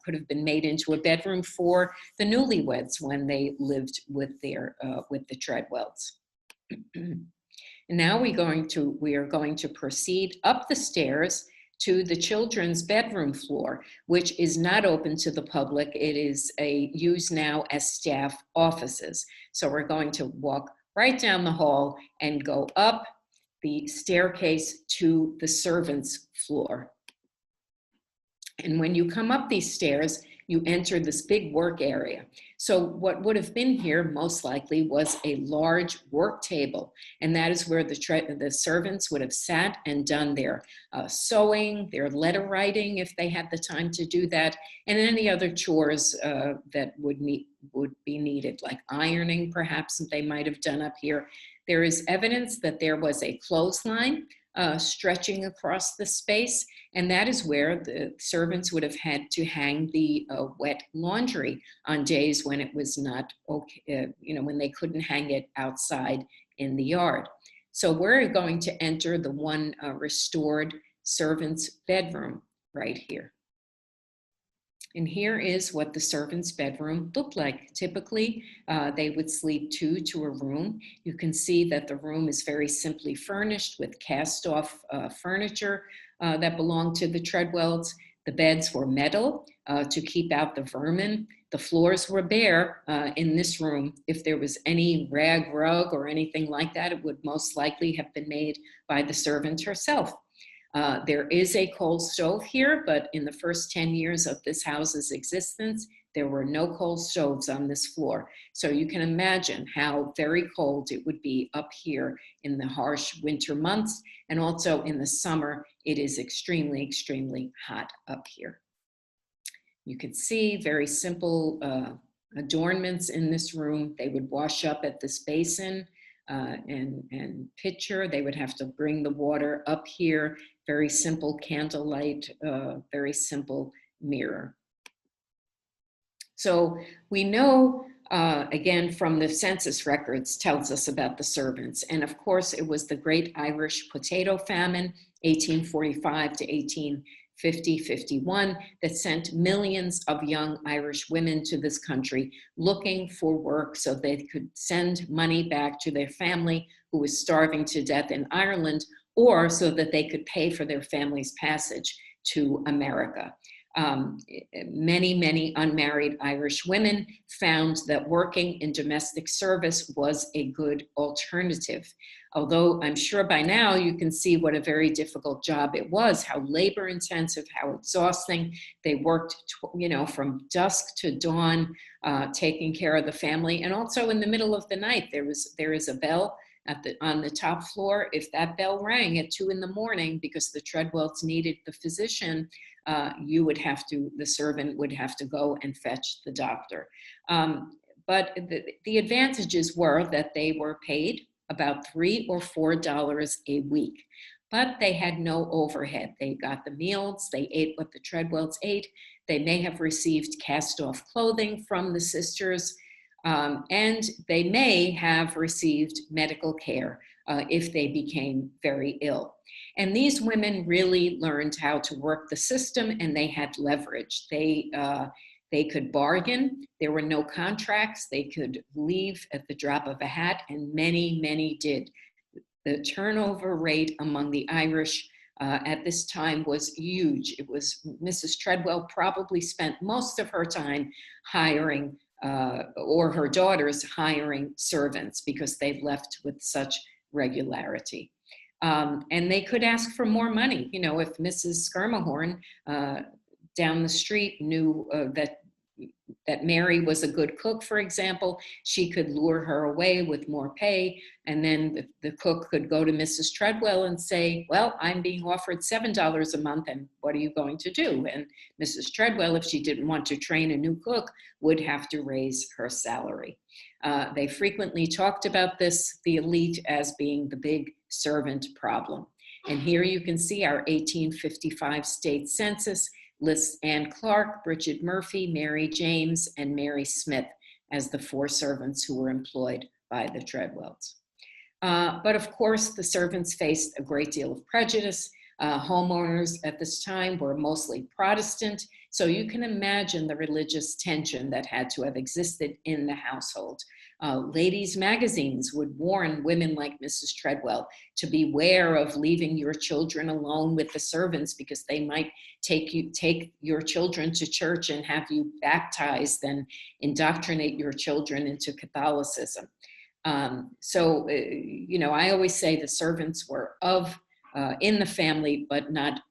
Speaker 2: could have been made into a bedroom for the newlyweds when they lived with the Tredwells. And now we are going to proceed up the stairs to the children's bedroom floor, which is not open to the public. It is used now as staff offices. So we're going to walk right down the hall and go up the staircase to the servants' floor. And when you come up these stairs, you enter this big work area. So what would have been here most likely was a large work table. And that is where the servants would have sat and done their sewing, their letter writing, if they had the time to do that, and any other chores that would be needed, like ironing, perhaps they might have done up here. There is evidence that there was a clothesline stretching across the space, and that is where the servants would have had to hang the wet laundry on days when it was not okay, when they couldn't hang it outside in the yard. So we're going to enter the one restored servant's bedroom right here. And here is what the servant's bedroom looked like. Typically, they would sleep two to a room. You can see that the room is very simply furnished with cast-off furniture that belonged to the Tredwells. The beds were metal to keep out the vermin. The floors were bare in this room. If there was any rag rug or anything like that, it would most likely have been made by the servant herself. There is a coal stove here, but in the first 10 years of this house's existence, there were no coal stoves on this floor. So you can imagine how very cold it would be up here in the harsh winter months. And also in the summer, it is extremely, extremely hot up here. You can see very simple adornments in this room. They would wash up at this basin and pitcher. They would have to bring the water up here. Very simple candlelight, very simple mirror. So we know, again, from the census records, tells us about the servants. And of course, it was the Great Irish Potato Famine, 1845 to 1850-51, that sent millions of young Irish women to this country looking for work so they could send money back to their family who was starving to death in Ireland, or so that they could pay for their family's passage to America. Many unmarried Irish women found that working in domestic service was a good alternative. Although I'm sure by now you can see what a very difficult job it was, how labor intensive, how exhausting. They worked, from dusk to dawn, taking care of the family. And also in the middle of the night, there is a bell on the top floor. If that bell rang at 2 in the morning because the Tredwells needed the physician, the servant would have to go and fetch the doctor. But the advantages were that they were paid about $3 or $4 a week, but they had no overhead. They got the meals, they ate what the Tredwells ate. They may have received cast-off clothing from the sisters, and they may have received medical care if they became very ill. And these women really learned how to work the system, and they had leverage. They could bargain. There were no contracts. They could leave at the drop of a hat, and many did. The turnover rate among the Irish at this time was huge. It was Mrs. Tredwell probably spent most of her time hiring, or her daughters hiring servants, because they left with such regularity. And they could ask for more money. If Mrs. Skirmahorn down the street knew that Mary was a good cook, for example, she could lure her away with more pay. And then the cook could go to Mrs. Tredwell and say, well, I'm being offered $7 a month, and what are you going to do? And Mrs. Tredwell, if she didn't want to train a new cook, would have to raise her salary. They frequently talked about this, the elite, as being the big servant problem. And here you can see our 1855 state census lists Anne Clark, Bridget Murphy, Mary James, and Mary Smith as the 4 servants who were employed by the Tredwells. But of course, the servants faced a great deal of prejudice. Homeowners at this time were mostly Protestant, so you can imagine the religious tension that had to have existed in the household. Ladies' magazines would warn women like Mrs. Tredwell to beware of leaving your children alone with the servants, because they might take your children to church and have you baptized and indoctrinate your children into Catholicism. I always say the servants were in the family, but not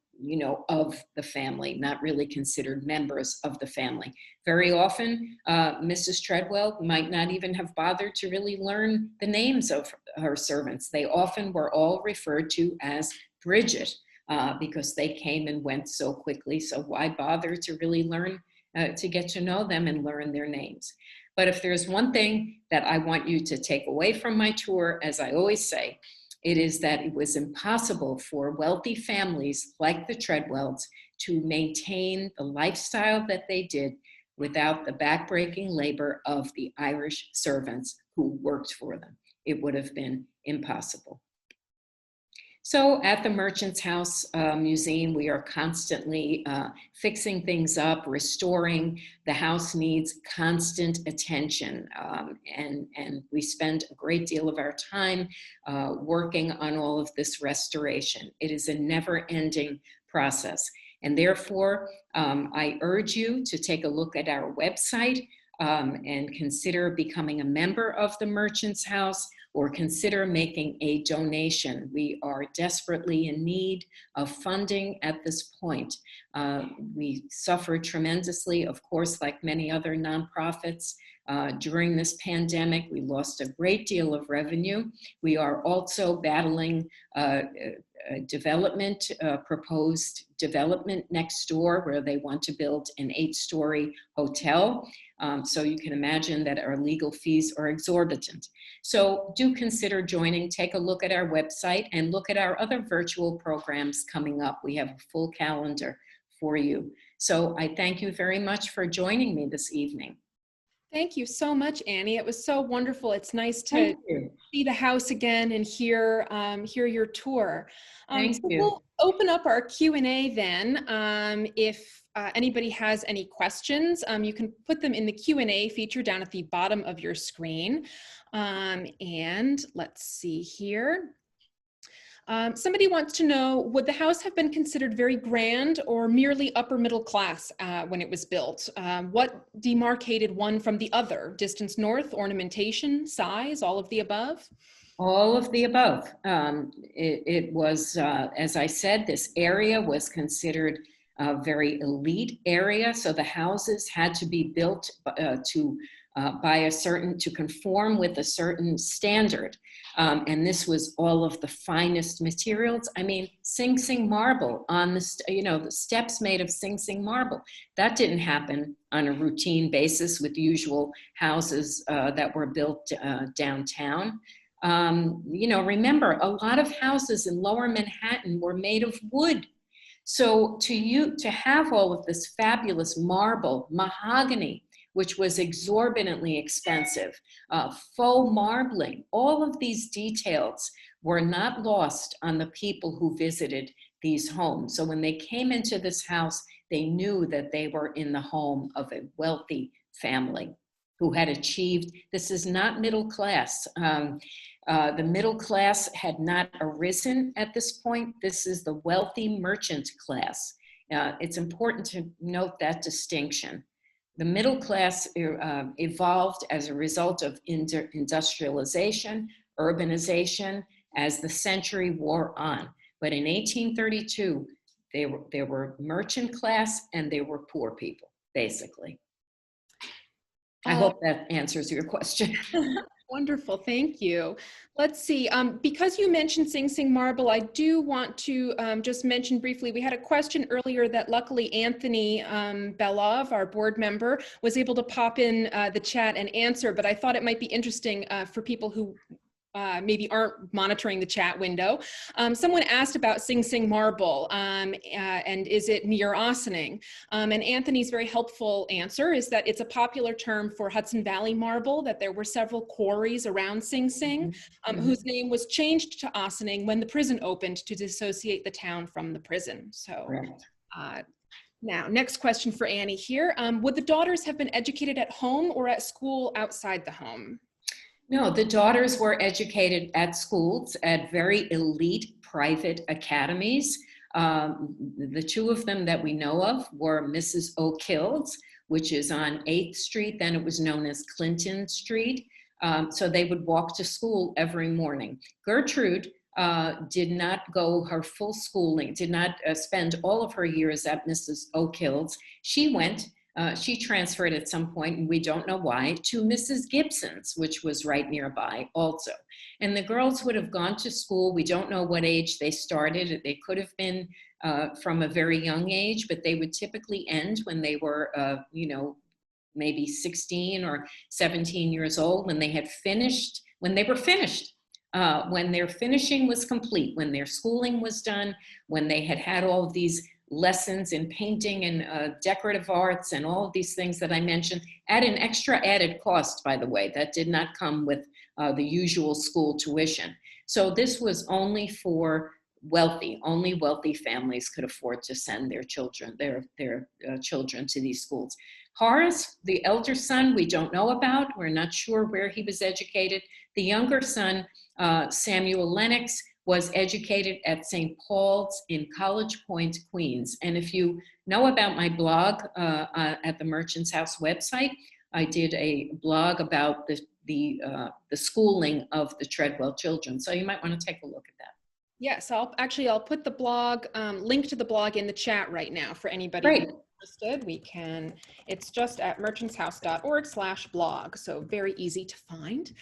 Speaker 2: of the family, not really considered members of the family. Very often, Mrs. Tredwell might not even have bothered to really learn the names of her servants. They often were all referred to as Bridget, because they came and went so quickly. So why bother to really learn, to get to know them and learn their names? But if there's one thing that I want you to take away from my tour, as I always say, it is that it was impossible for wealthy families like the Tredwells to maintain the lifestyle that they did without the backbreaking labor of the Irish servants who worked for them. It would have been impossible. So at the Merchants House Museum, we are constantly fixing things up, restoring. The house needs constant attention, and we spend a great deal of our time working on all of this restoration. It is a never-ending process, and therefore I urge you to take a look at our website and consider becoming a member of the Merchants House, or consider making a donation. We are desperately in need of funding at this point. We suffered tremendously, of course, like many other nonprofits. During this pandemic, we lost a great deal of revenue. We are also battling proposed development next door, where they want to build an 8-story hotel. So you can imagine that our legal fees are exorbitant. So do consider joining. Take a look at our website and look at our other virtual programs coming up. We have a full calendar for you. So I thank you very much for joining me this evening.
Speaker 1: Thank you so much, Annie. It was so wonderful. It's nice to see the house again and hear your tour.
Speaker 2: Thank
Speaker 1: so
Speaker 2: you.
Speaker 1: We'll open up our Q&A then. If anybody has any questions, you can put them in the Q&A feature down at the bottom of your screen. And let's see here. Somebody wants to know, would the house have been considered very grand or merely upper middle class when it was built? What demarcated one from the other? Distance north, ornamentation, size, all of the above?
Speaker 2: All of the above. It was, as I said, this area was considered a very elite area. So the houses had to be built to conform with a certain standard. And this was all of the finest materials. I mean, Sing Sing marble on the steps made of Sing Sing marble. That didn't happen on a routine basis with usual houses that were built downtown. Remember, a lot of houses in Lower Manhattan were made of wood. So to have all of this fabulous marble, mahogany, which was exorbitantly expensive, faux marbling, all of these details were not lost on the people who visited these homes. So when they came into this house, they knew that they were in the home of a wealthy family who had achieved. This is not middle class. The middle class had not arisen at this point. This is the wealthy merchant class. It's important to note that distinction. The middle class evolved as a result of industrialization, urbanization, as the century wore on. But in 1832, there were merchant class and there were poor people, basically. I hope that answers your question.
Speaker 1: Wonderful, thank you. Let's see, because you mentioned Sing Sing marble, I do want to just mention briefly, we had a question earlier that luckily Anthony Belov, our board member, was able to pop in the chat and answer, but I thought it might be interesting for people who maybe aren't monitoring the chat window. Someone asked about Sing Sing marble and is it near Ossining? And Anthony's very helpful answer is that it's a popular term for Hudson Valley marble, that there were several quarries around Sing Sing, whose name was changed to Ossining when the prison opened to dissociate the town from the prison. So. Now, next question for Annie here. Would the daughters have been educated at home or at school outside the home?
Speaker 2: No, the daughters were educated at schools, at very elite private academies. The two of them that we know of were Mrs. O'Kill's, which is on 8th Street, then it was known as Clinton Street. So they would walk to school every morning. Gertrude did not go her full schooling, did not spend all of her years at Mrs. O'Kill's. She transferred at some point, and we don't know why, to Mrs. Gibson's, which was right nearby also. And the girls would have gone to school. We don't know what age they started. They could have been from a very young age, but they would typically end when they were, maybe 16 or 17 years old, when they were finished. When their finishing was complete, when their schooling was done, when they had all of these lessons in painting and decorative arts and all of these things that I mentioned at an extra added cost, by the way, that did not come with the usual school tuition. So this was only for only wealthy families could afford to send their children, children to these schools. Horace, the elder son, we don't know about. We're not sure where he was educated. The younger son, Samuel Lennox, was educated at St. Paul's in College Point, Queens. And if you know about my blog at the Merchants House website, I did a blog about the schooling of the Tredwell children. So you might want to take a look at that.
Speaker 1: Yes, I'll put the blog, link to the blog in the chat right now for anybody who's interested. It's just at merchantshouse.org/blog. So very easy to find.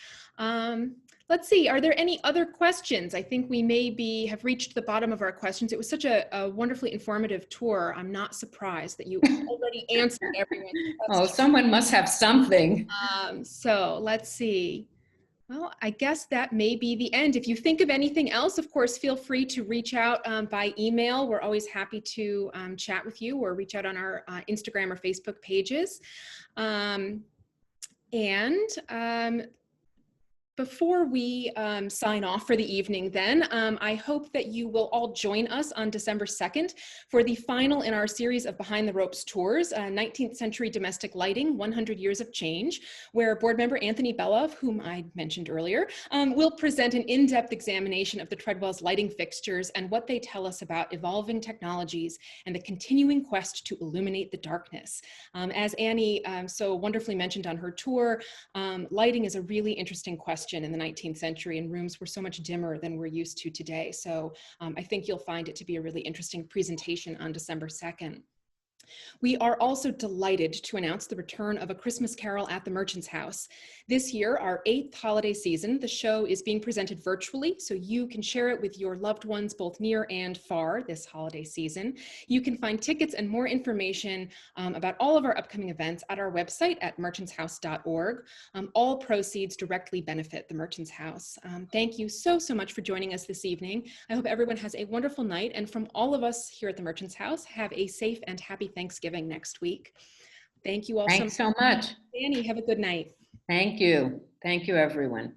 Speaker 1: Let's see, are there any other questions? I think we have reached the bottom of our questions. It was such a wonderfully informative tour. I'm not surprised that you already answered everyone's questions.
Speaker 2: Oh, someone must have something.
Speaker 1: So let's see. Well, I guess that may be the end. If you think of anything else, of course, feel free to reach out by email. We're always happy to chat with you, or reach out on our Instagram or Facebook pages. Before we sign off for the evening then, I hope that you will all join us on December 2nd for the final in our series of Behind the Ropes tours, 19th Century Domestic Lighting, 100 Years of Change, where board member Anthony Belov, whom I mentioned earlier, will present an in-depth examination of the Tredwell's lighting fixtures and what they tell us about evolving technologies and the continuing quest to illuminate the darkness. As Annie so wonderfully mentioned on her tour, lighting is a really interesting question in the 19th century, and rooms were so much dimmer than we're used to today. So I think you'll find it to be a really interesting presentation on December 2nd. We are also delighted to announce the return of A Christmas Carol at the Merchant's House. This year, our 8th holiday season, the show is being presented virtually, so you can share it with your loved ones both near and far this holiday season. You can find tickets and more information about all of our upcoming events at our website at merchantshouse.org. All proceeds directly benefit the Merchant's House. Thank you so much for joining us this evening. I hope everyone has a wonderful night, and from all of us here at the Merchant's House, have a safe and happy Thanksgiving next week. Thank you all
Speaker 2: Thanks so much.
Speaker 1: Danny, have a good night.
Speaker 2: Thank you. Thank you, everyone.